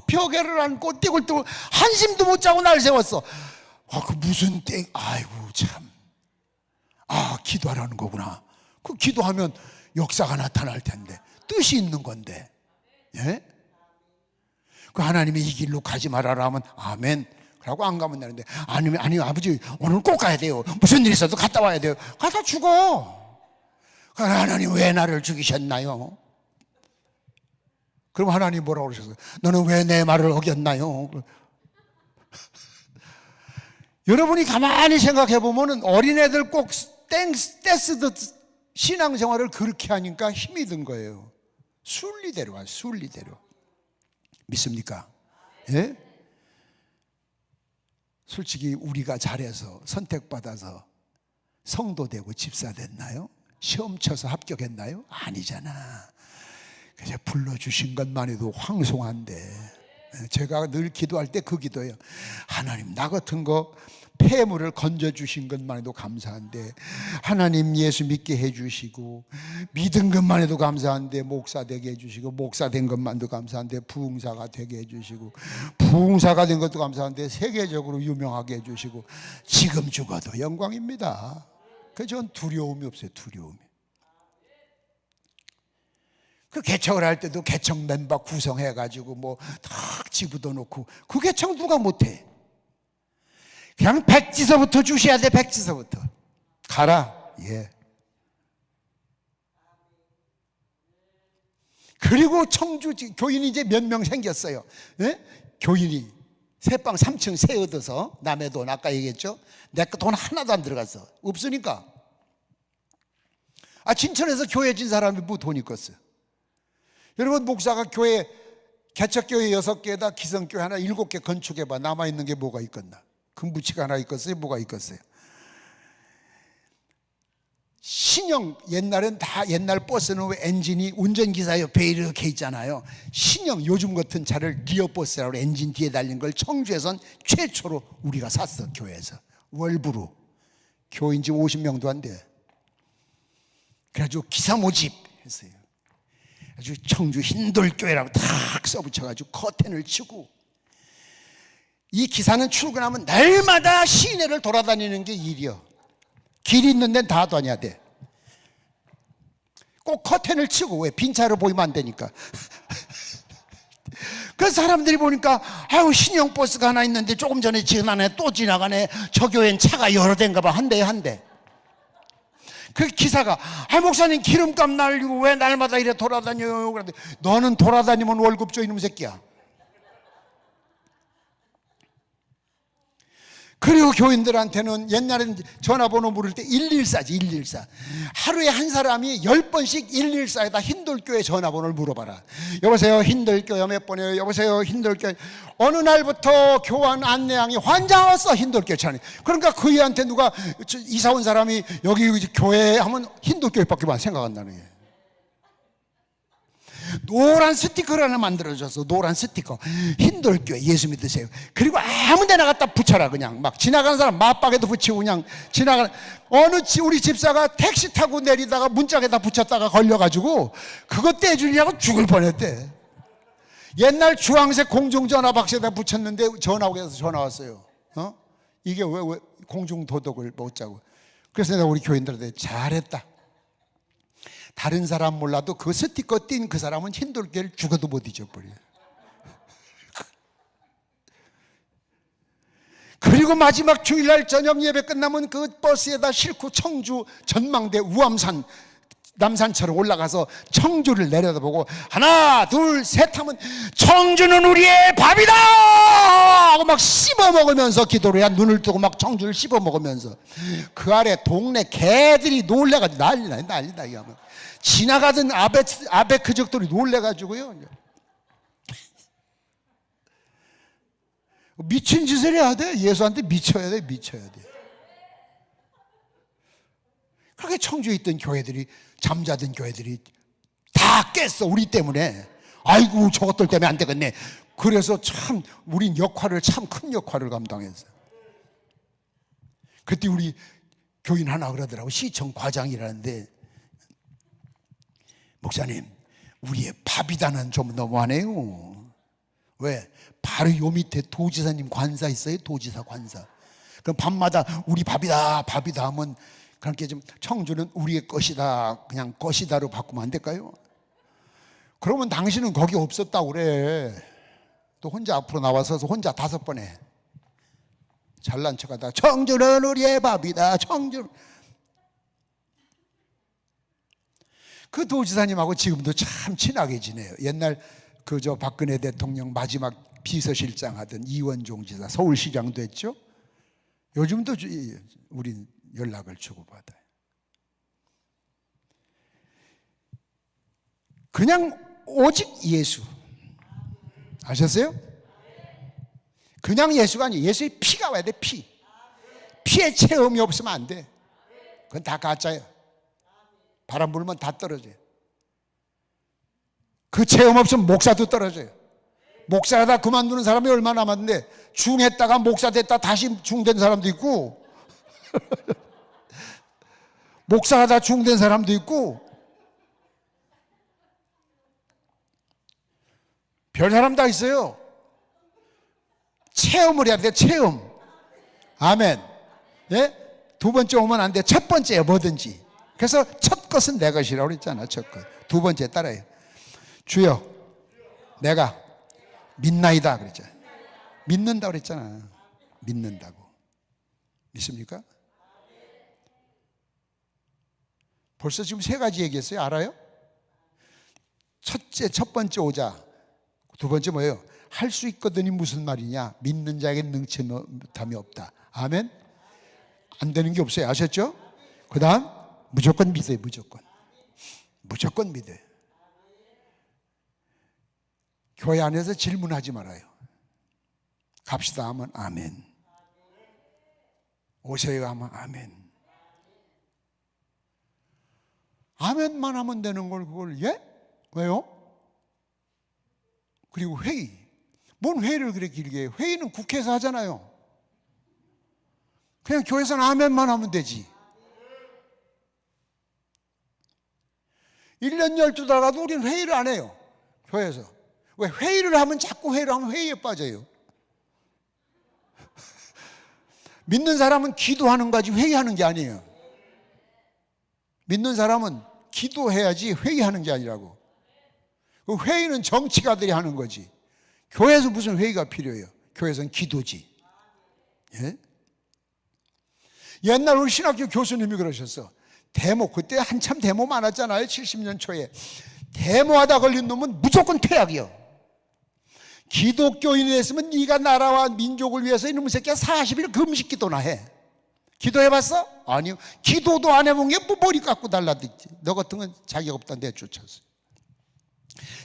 벽에를 안고 떼굴떼굴 한심도 못 자고 날 세웠어. 그 무슨 아이고 참. 기도하라는 거구나. 그 기도하면 역사가 나타날 텐데 뜻이 있는 건데. 예? 그 하나님이 이 길로 가지 말아라 하면 아멘. 그러고 안 가면 되는데 아니 아버지 오늘 꼭 가야 돼요. 무슨 일 있어도 갔다 와야 돼요. 가다 죽어. 하나님 왜 나를 죽이셨나요? 그럼 하나님 뭐라고 그러셨어요? 너는 왜 내 말을 어겼나요? 여러분이 가만히 생각해 보면 어린애들 꼭 떼쓰듯 신앙생활을 그렇게 하니까 힘이 든 거예요. 순리대로 와, 순리대로. 믿습니까? 예? 솔직히 우리가 잘해서 선택받아서 성도 되고 집사 됐나요? 시험 쳐서 합격했나요? 아니잖아. 그래서 불러주신 것만 해도 황송한데, 제가 늘 기도할 때 그 기도예요. 하나님, 나 같은 거 폐물을 건져주신 것만 해도 감사한데, 하나님 예수 믿게 해주시고 믿은 것만 해도 감사한데, 목사 되게 해주시고, 목사 된 것만도 감사한데 부흥사가 되게 해주시고, 부흥사가 된 것도 감사한데 세계적으로 유명하게 해주시고, 지금 죽어도 영광입니다. 그래서 전 두려움이 없어요. 두려움이. 그 개척을 할 때도 개척 멤버 구성해가지고 뭐 탁 집어도 놓고, 그 개척 누가 못해? 그냥 백지서부터 주셔야 돼. 백지서부터 가라. 예. 그리고 청주 교인이 이제 몇 명 생겼어요. 예? 교인이 새방 3층 새 얻어서, 남의 돈 아까 얘기했죠. 내 거 돈 하나도 안 들어갔어. 없으니까. 진천에서 교회 진 사람이 뭐 돈이 있겠어요. 여러분, 목사가 교회 개척교회 6개에다 기성교회 하나 7개 건축해봐. 남아있는 게 뭐가 있겠나? 금부치가 하나 있겠어요? 뭐가 있겠어요? 신형, 옛날엔 다, 옛날 버스는 왜 엔진이 운전기사 옆에 이렇게 있잖아요. 신형, 요즘 같은 차를 기어버스라고 엔진 뒤에 달린 걸 청주에선 최초로 우리가 샀어. 교회에서 월부로. 교인 지금 50명도 안 돼. 그래가지고 기사 모집 했어요. 아주 청주 흰돌교회라고 탁 써붙여가지고 커튼을 치고, 이 기사는 출근하면 날마다 시내를 돌아다니는 게 일이요. 길 있는 데는 다 다녀야 돼. 꼭 커튼을 치고, 왜? 빈 차로 보이면 안 되니까. 그래서 사람들이 보니까, 아유, 신형 버스가 하나 있는데 조금 전에 지나가네, 또 지나가네, 저 교회는 차가 여러 대인가 봐. 한 대에 한 대. 그 기사가, 목사님 기름값 날리고 왜 날마다 이래 돌아다녀요? 그런데 너는 돌아다니면 월급 줘, 이놈 새끼야. 그리고 교인들한테는 옛날에는 전화번호 물을 때 114지, 114. 하루에 한 사람이 10번씩 114에다 흰돌교회 전화번호를 물어봐라. 여보세요, 흰돌교회 몇 번이에요? 여보세요, 흰돌교회. 어느 날부터 교환 안내양이 환장 왔어, 흰돌교회 차니. 그러니까 그이한테 누가 이사 온 사람이 여기 교회 하면 흰돌교회밖에 생각 안 나는 거예요. 노란 스티커를 하나 만들어줘서, 노란 스티커, 흰돌교회 예수 믿으세요. 그리고 아무 데나 갖다 붙여라. 그냥 막 지나가는 사람 맞박에도 붙이고, 그냥 지나가는, 우리 집사가 택시 타고 내리다가 문짝에다 붙였다가 걸려가지고 그것 떼주냐고 죽을 뻔했대. 옛날 주황색 공중전화 박스에다 붙였는데 전화국에서 전화 왔어요. 이게 왜 공중도덕을 못 자고. 그래서 내가 우리 교인들한테 잘했다. 다른 사람 몰라도 그 스티커 띈 그 사람은 흰돌교회를 죽어도 못 잊어버려요. 그리고 마지막 주일날 저녁 예배 끝나면 그 버스에다 싣고 청주 전망대 우암산 남산처럼 올라가서 청주를 내려다보고 하나 둘 셋 하면 청주는 우리의 밥이다 하고 막 씹어먹으면서 기도를 해. 눈을 뜨고 막 청주를 씹어먹으면서 그 아래 동네 개들이 놀래가지고 난리나 이게 하면 지나가던 아베크족들이 놀래가지고요. 미친 짓을 해야 돼. 예수한테 미쳐야 돼. 그렇게 청주에 있던 교회들이, 잠자던 교회들이 다 깼어. 우리 때문에. 아이고, 저것들 때문에 안 되겠네. 그래서 참 우린 참 큰 역할을 감당했어요. 그때 우리 교인 하나 그러더라고. 시청 과장이라는데, 목사님, 우리의 밥이다는 좀 너무하네요. 왜? 바로 요 밑에 도지사님 관사 있어요. 도지사 관사. 그럼 밤마다 우리 밥이다 하면, 그렇게 좀 청주는 우리의 것이다, 그냥 것이다로 바꾸면 안 될까요? 그러면 당신은 거기 없었다고 그래. 또 혼자 앞으로 나와서 혼자 5번 해. 잘난 척하다. 청주는 우리의 밥이다. 청주. 그 도지사님하고 지금도 참 친하게 지내요. 옛날 그 박근혜 대통령 마지막 비서실장 하던 이원종 지사, 서울시장도 했죠. 요즘도 우린 연락을 주고받아요. 그냥 오직 예수. 아셨어요? 그냥 예수가 아니에요. 예수의 피가 와야 돼. 피의 체험이 없으면 안 돼. 그건 다 가짜야. 바람 불면 다 떨어져요. 그 체험 없으면 목사도 떨어져요. 목사하다 그만두는 사람이 얼마나 많은데, 중했다가 목사 됐다 다시 중된 사람도 있고 목사하다 중된 사람도 있고, 별 사람 다 있어요. 체험을 해야 돼. 체험. 아멘. 예? 두 번째 오면 안 돼. 첫 번째야 뭐든지. 그래서 첫 것은 내 것이라고 그랬잖아. 첫 것. 두 번째 따라해요. 주여 내가 믿나이다 그랬잖아. 믿는다고 그랬잖아. 믿는다고. 믿습니까? 벌써 지금 세 가지 얘기했어요. 알아요? 첫 번째 오자. 두 번째 뭐예요? 할 수 있거든이 무슨 말이냐? 믿는 자에게 능치 못함이 없다. 아멘? 안 되는 게 없어요. 아셨죠? 그 다음 무조건 믿어요. 무조건 믿어요. 교회 안에서 질문하지 말아요. 갑시다 하면 아멘. 오세요 하면 아멘. 아멘만 하면 되는 걸 그걸 예? 왜요? 그리고 회의. 뭔 회의를 그렇게 길게 해요? 회의는 국회에서 하잖아요. 그냥 교회에서는 아멘만 하면 되지. 1년 12달 가도 우리는 회의를 안 해요. 교회에서. 왜? 회의를 하면 자꾸 회의를 하면 회의에 빠져요. 믿는 사람은 기도하는 거지 회의하는 게 아니에요. 믿는 사람은 기도해야지 회의하는 게 아니라고. 그 회의는 정치가들이 하는 거지. 교회에서 무슨 회의가 필요해요? 교회에서는 기도지. 예? 옛날 우리 신학교 교수님이 그러셨어. 데모, 그때 한참 데모 많았잖아요. 70년 초에. 데모하다 걸린 놈은 무조건 퇴학이요. 기독교인이 됐으면 네가 나라와 민족을 위해서 이놈의 새끼야 40일 금식기도나 해. 기도해봤어? 아니요. 기도도 안 해본 게 뭐 머리 깎고 달라듣지. 너 같은 건 자격 없다 내쫓았어.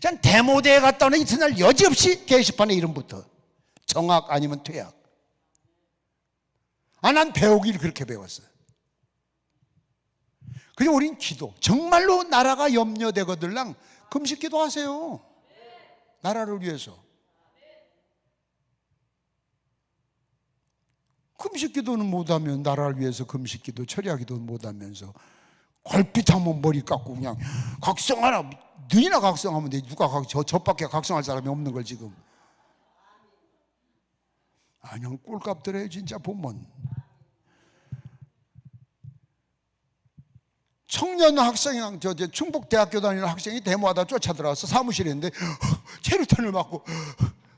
전 데모대에 갔다 오는 이튿날 여지없이 게시판에 이름 붙어. 정학 아니면 퇴학. 난 배우기를 그렇게 배웠어. 그리고 우린 기도. 정말로 나라가 염려되거들랑 금식기도 하세요. 나라를 위해서. 금식기도는 못하면 나라를 위해서 금식기도 처리하기도 못하면서 걸핏하면 머리 깎고 그냥 각성하라. 너희나 각성하면 돼. 누가 저밖에 각성할 사람이 없는 걸 지금. 그냥 꼴값 들어요 진짜 보면. 청년 학생이 충북대학교 다니는 학생이 데모하다 쫓아들어와서 사무실에 있는데 체류탄을 맞고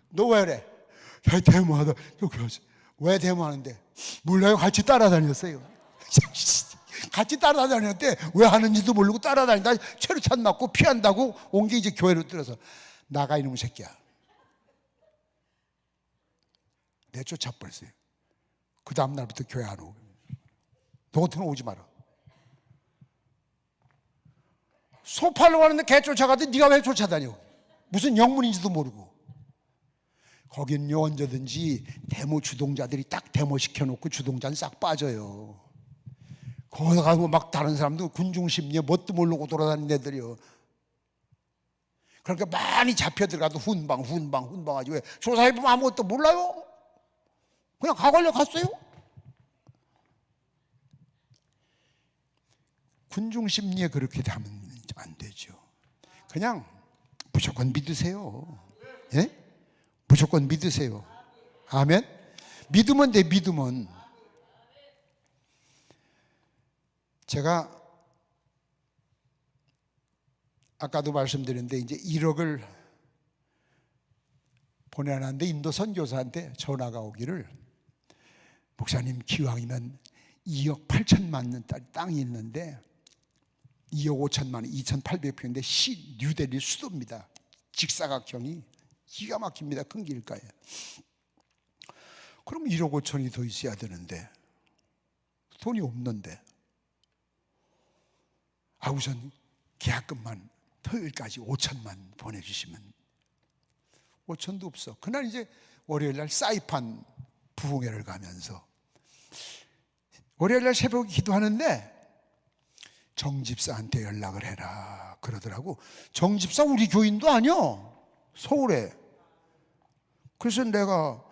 너 왜 그래? 야, 데모하다 여기 왔어. 왜 데모하는데? 몰라요. 같이 따라다녔어요. 같이 따라다녔는데 왜 하는지도 모르고 따라다니다 체류탄 맞고 피한다고 온 게 이제 교회로 들어서 나가 이놈 새끼야. 내쫓아버렸어요. 그 다음 날부터 교회 안 오고. 너 같은 건 오지 마라. 소 팔러 가는데 개 쫓아가도 네가 왜 쫓아다녀? 무슨 영문인지도 모르고. 거긴요 언제든지 데모 주동자들이 딱 데모 시켜놓고 주동자는 싹 빠져요. 거기 가고 막 다른 사람도 군중심리에 뭣도 모르고 돌아다니는 애들이요. 그러니까 많이 잡혀 들어가도 훈방하지. 왜? 조사해보면 아무것도 몰라요. 그냥 가걸려 갔어요. 군중심리에 그렇게 하면 안 되죠. 그냥 무조건 믿으세요. 예? 무조건 믿으세요. 아멘. 믿으면 돼. 믿으면. 제가 아까도 말씀드렸는데 이제 1억을 보내놨는데 인도 선교사한테 전화가 오기를 목사님 기왕이면 2억 8천만 원짜리 땅이 있는데 2억 5천만 원, 2,800평인데 뉴델리 수도입니다. 직사각형이 기가 막힙니다. 큰 길가에. 그럼 1억 5천이 더 있어야 되는데 돈이 없는데 우선 계약금만 토요일까지 5천만 보내주시면. 5천도 없어. 그날 이제 월요일날 사이판 부흥회를 가면서 월요일날 새벽에 기도하는데 정집사한테 연락을 해라 그러더라고. 정집사 우리 교인도 아니야, 서울에. 그래서 내가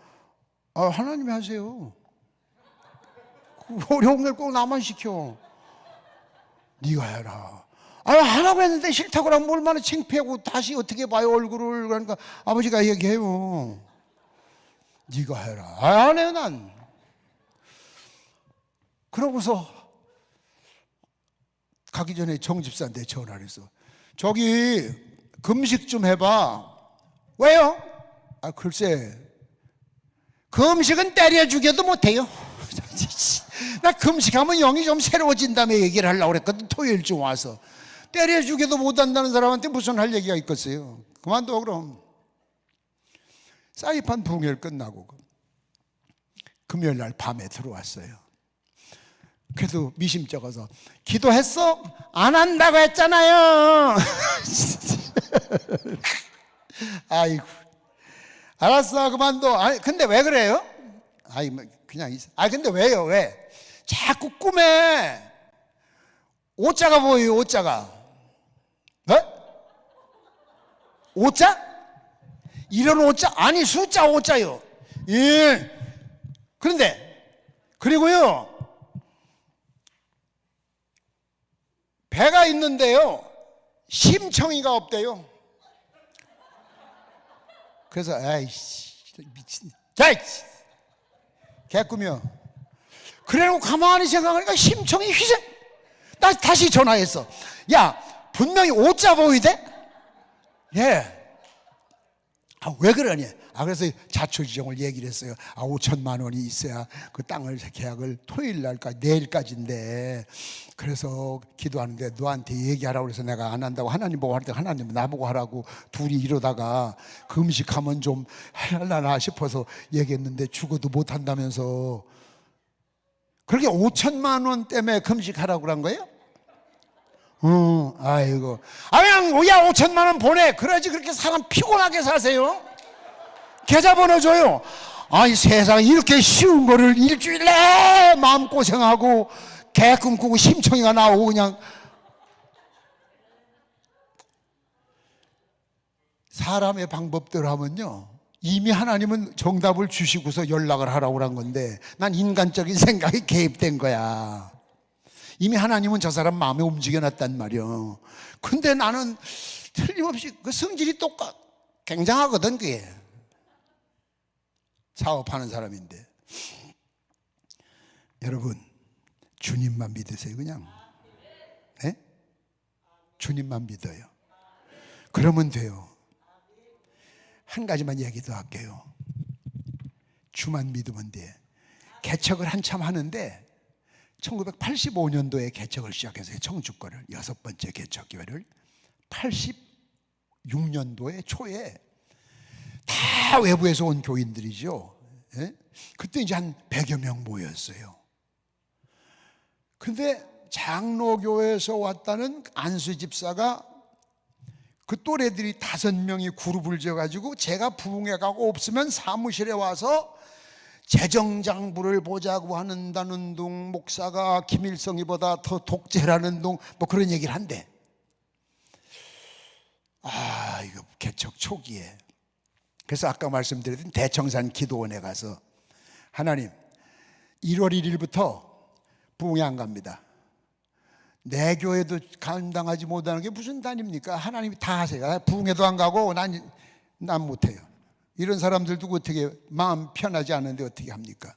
하나님이 하세요. 어려운 걸 꼭 나만 시켜. 네가 해라. 하라고 했는데 싫다고 하면 얼마나 창피하고 다시 어떻게 봐요 얼굴을. 그러니까 아버지가 얘기해요. 네가 해라. 안 해요 난. 그러고서 가기 전에 정집사한테 전화를 해서 저기 금식 좀 해봐. 왜요? 글쎄 금식은 때려 죽여도 못해요. 나 금식하면 영이 좀 새로워진다며 얘기를 하려고 그랬거든. 토요일쯤 와서 때려 죽여도 못한다는 사람한테 무슨 할 얘기가 있겠어요. 그만둬 그럼. 사이판 부흥회를 끝나고 금요일 날 밤에 들어왔어요. 그래도 미심쩍어서 기도했어? 안 한다고 했잖아요. 아이고 알았어 그만둬. 근데 왜 그래요? 그냥 있어. 근데 왜요? 왜? 자꾸 꿈에 오자가 보여요. 오자가. 네? 오자? 이런 오자? 아니 숫자 오자요. 예. 그런데 그리고요 배가 있는데요 심청이가 없대요. 그래서 아이씨 미친 개꿈이요. 그래놓고 가만히 생각하니까 심청이 희생. 나 다시 전화했어. 야 분명히 오자 보이대? 예. 왜 그러니? 그래서 자초지종을 얘기를 했어요. 5천만 원이 있어야 그 땅을 계약을 토요일 날까지 내일까지인데 그래서 기도하는데 너한테 얘기하라고 그래서 내가 안 한다고 하나님 보고 할 때 하나님 나보고 하라고 둘이 이러다가 금식하면 좀 할라나 싶어서 얘기했는데 죽어도 못 한다면서. 그렇게 5천만 원 때문에 금식하라고 그런 거예요? 아이고. 그냥 야 5천만 원 보내. 그래야지 그렇게 사람 피곤하게 사세요. 계좌번호 줘요. 세상에 이렇게 쉬운 거를 일주일 내내 마음고생하고 개 꿈꾸고 심청이가 나오고 그냥. 사람의 방법대로 하면요 이미 하나님은 정답을 주시고서 연락을 하라고 한 건데 난 인간적인 생각이 개입된 거야. 이미 하나님은 저 사람 마음에 움직여놨단 말이야. 근데 나는 틀림없이 그 성질이 굉장하거든. 그게 사업하는 사람인데. 여러분 주님만 믿으세요. 그냥 네? 주님만 믿어요. 그러면 돼요. 한 가지만 얘기 더 할게요. 주만 믿으면 돼. 개척을 한참 하는데 1985년도에 개척을 시작했어요. 청주거를 6번째 개척교회를 86년도에 초에 다 외부에서 온 교인들이죠. 예? 그때 이제 한 100여 명 모였어요. 근데 장로교회에서 왔다는 안수 집사가 그 또래들이 5명이 그룹을 지어가지고 제가 부흥회 가고 없으면 사무실에 와서 재정장부를 보자고 한다는 둥, 목사가 김일성이보다 더 독재라는 둥, 뭐 그런 얘기를 한대. 이거 개척 초기에. 그래서 아까 말씀드렸던 대청산 기도원에 가서 하나님 1월 1일부터 부흥회 안 갑니다. 내 교회도 감당하지 못하는 게 무슨 단입니까? 하나님이 다 하세요. 부흥회도 안 가고 난 못해요. 이런 사람들도 어떻게 마음 편하지 않은데 어떻게 합니까?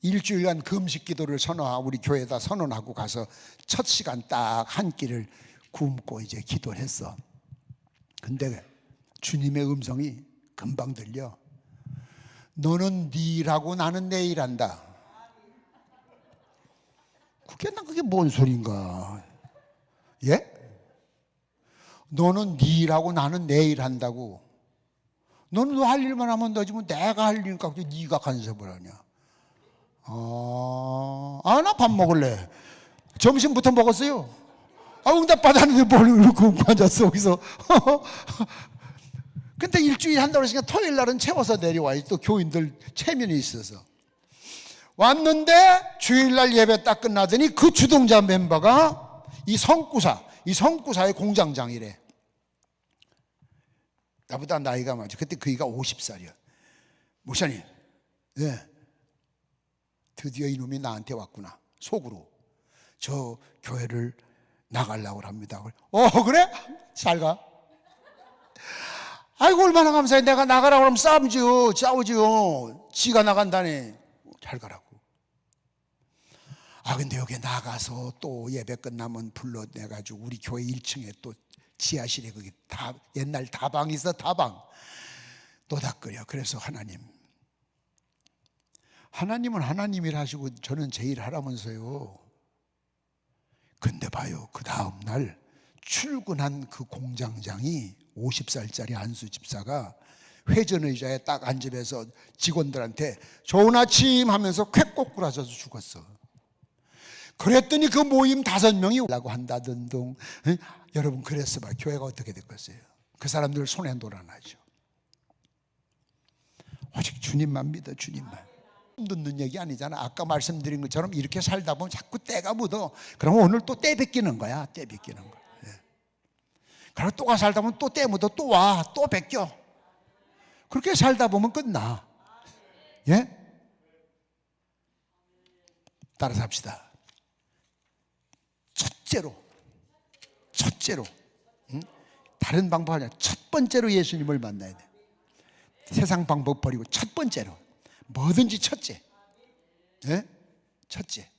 일주일간 금식 기도를 우리 교회에다 선언하고 가서 첫 시간 딱 한 끼를 굶고 이제 기도를 했어. 근데 주님의 음성이 금방 들려. 너는 네 일하고 나는 내 일한다. 그게 뭔 소린가? 예? 너는 네 일하고 나는 내 일 한다고. 너는 너 할 일만 하면 되지 뭐 내가 할 일이니까 네가 간섭을 하냐. 나 밥 먹을래. 점심부터 먹었어요. 응답 받았는데 뭘 이렇게 웃고 앉았어 거기서. 근데 일주일 한다고 했으니까 토요일 날은 채워서 내려와요. 또 교인들 체면이 있어서. 왔는데 주일날 예배 딱 끝나더니 그 주동자 멤버가 이 성구사의 공장장이래. 나보다 나이가 많죠. 그때 그이가 50살이야. 목사님, 네, 드디어 이놈이 나한테 왔구나. 속으로 저 교회를 나가려고 합니다. 그래? 잘 가. 아이고 얼마나 감사해. 내가 나가라고 하면 싸우지요. 지가 나간다네. 잘 가라고. 근데 여기 나가서 또 예배 끝나면 불러내가지고 우리 교회 1층에 또 지하실에 거기 옛날 다방이 있어. 다방 노닥거려. 그래서 하나님은 하나님이라 하시고 저는 제 일 하라면서요. 근데 봐요, 그 다음날 출근한 그 공장장이 50살짜리 안수 집사가 회전의자에 딱 앉으면서 직원들한테 좋은 아침 하면서 쾌꼬꾸라져서 죽었어. 그랬더니 그 모임 5명이 오라고 한다던 동. 여러분 그랬어 봐. 교회가 어떻게 됐겠어요? 그 사람들 손에 놀아나죠. 오직 주님만 믿어. 주님만. 듣는 얘기 아니잖아. 아까 말씀드린 것처럼 이렇게 살다 보면 자꾸 때가 묻어. 그러면 오늘 또 때 뺏기는 거야. 때 뺏기는 거야. 그리고 또가 살다 보면 또 때 묻어. 또 와. 또 뺏겨. 그렇게 살다 보면 끝나. 예? 따라서 합시다. 첫째로 다른 방법 아니야. 첫 번째로 예수님을 만나야 돼. 세상 방법 버리고 첫 번째로 뭐든지 첫째. 예? 첫째.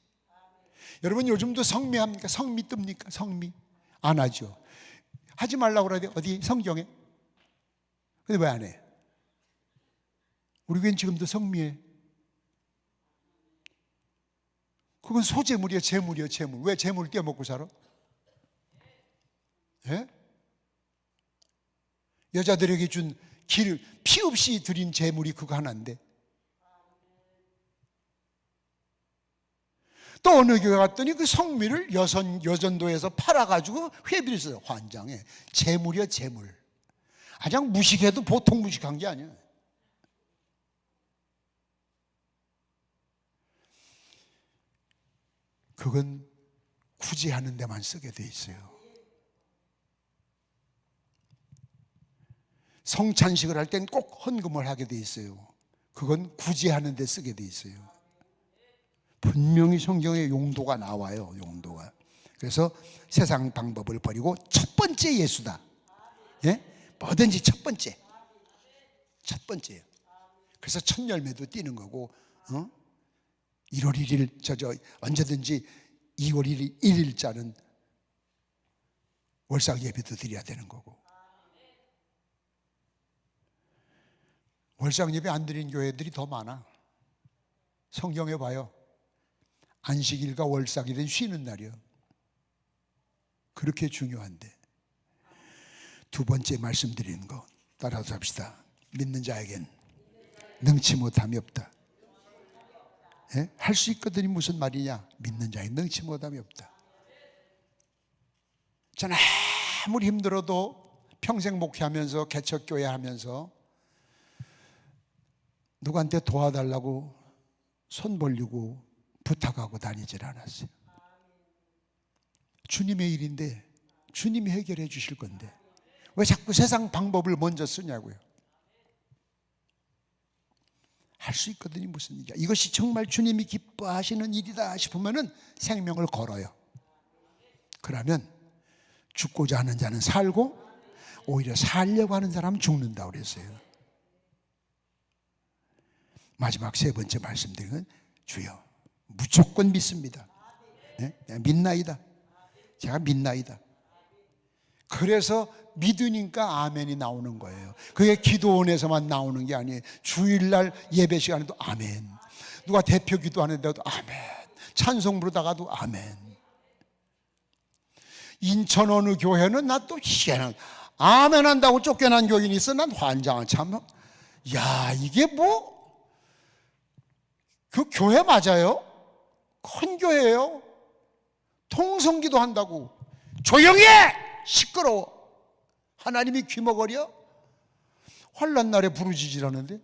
여러분 요즘도 성미합니까? 성미 뜹니까? 성미 안 하죠. 하지 말라고 그러대. 어디 성경에? 근데 왜 안 해? 우리 교회는 지금도 성미해. 그건 소재물이야. 재물이야. 재물. 왜 재물을 떼먹고 살아? 예? 여자들에게 준 길 피 없이 드린 재물이 그거 하나인데. 또 어느 교회 갔더니 그 성미를 여전도에서 팔아가지고 회비를 써요. 환장해. 재물이야. 재물. 그냥 무식해도 보통 무식한 게 아니야. 그건 굳이 하는 데만 쓰게 돼 있어요. 성찬식을 할 땐 꼭 헌금을 하게 돼 있어요. 그건 굳이 하는 데 쓰게 돼 있어요. 분명히 성경에 용도가 나와요. 용도가. 그래서 세상 방법을 버리고 첫 번째 예수다. 예? 뭐든지 첫 번째. 첫 번째예요. 그래서 첫 열매도 띄는 거고, 1월 1일 언제든지 2월 1일자는 월삭 예배도 드려야 되는 거고. 월삭 예배 안 드린 교회들이 더 많아. 성경에 봐요. 안식일과 월삭일은 쉬는 날이요. 그렇게 중요한데. 두 번째 말씀드리는 거 따라서 합시다. 믿는 자에겐 능치 못함이 없다. 예? 할 수 있거든이 무슨 말이냐? 믿는 자에겐 능치 못함이 없다. 저는 아무리 힘들어도 평생 목회하면서 개척교회 하면서 누구한테 도와달라고 손 벌리고 부탁하고 다니질 않았어요. 주님의 일인데 주님이 해결해 주실 건데 왜 자꾸 세상 방법을 먼저 쓰냐고요. 할 수 있거든요. 무슨 일이야. 이것이 정말 주님이 기뻐하시는 일이다 싶으면은 생명을 걸어요. 그러면 죽고자 하는 자는 살고 오히려 살려고 하는 사람은 죽는다고 그랬어요. 마지막 세 번째 말씀드린 건 주여 무조건 믿습니다. 네? 믿나이다. 제가 믿나이다. 그래서 믿으니까 아멘이 나오는 거예요. 그게 기도원에서만 나오는 게 아니에요. 주일날 예배 시간에도 아멘. 누가 대표 기도하는데도 아멘. 찬송 부르다가도 아멘. 인천 어느 교회는 나 또 희한한 아멘 한다고 쫓겨난 교인이 있어. 난 환장한 참. 야 이게 뭐 그 교회 맞아요? 큰 교회예요. 통성기도 한다고. 조용히 해! 시끄러워. 하나님이 귀머거려? 환난 날에 부르짖으라는데?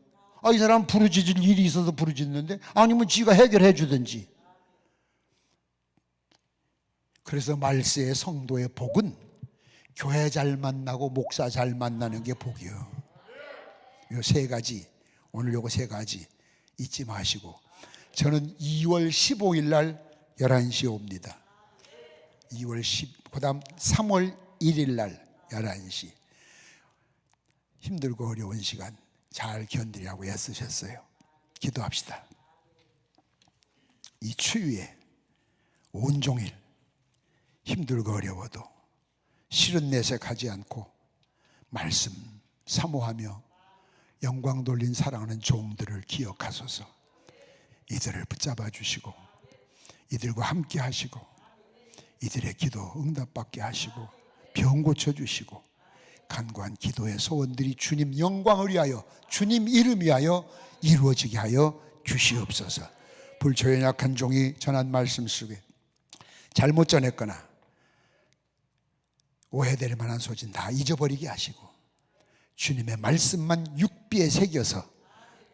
이 사람 부르짖을 일이 있어서 부르짖는데? 아니면 지가 해결해 주든지. 그래서 말세의 성도의 복은 교회 잘 만나고 목사 잘 만나는 게 복이요. 요 세 가지, 오늘 요거 세 가지 잊지 마시고. 저는 2월 15일 날 11시에 옵니다. 2월 10, 그 다음 3월 1일 날 11시. 힘들고 어려운 시간 잘 견디라고 애쓰셨어요. 기도합시다. 이 추위에 온종일 힘들고 어려워도 싫은 내색하지 않고 말씀 사모하며 영광 돌린 사랑하는 종들을 기억하소서. 이들을 붙잡아 주시고 이들과 함께 하시고 이들의 기도 응답받게 하시고 병 고쳐주시고 간구한 기도의 소원들이 주님 영광을 위하여 주님 이름 위하여 이루어지게 하여 주시옵소서. 불초에 약한 종이 전한 말씀 속에 잘못 전했거나 오해될 만한 소진 다 잊어버리게 하시고 주님의 말씀만 육비에 새겨서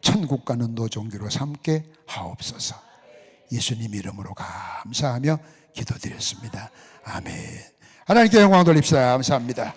천국 가는 노종교로 삼게 하옵소서. 예수님 이름으로 감사하며 기도드렸습니다. 아멘. 하나님께 영광 돌립시다. 감사합니다.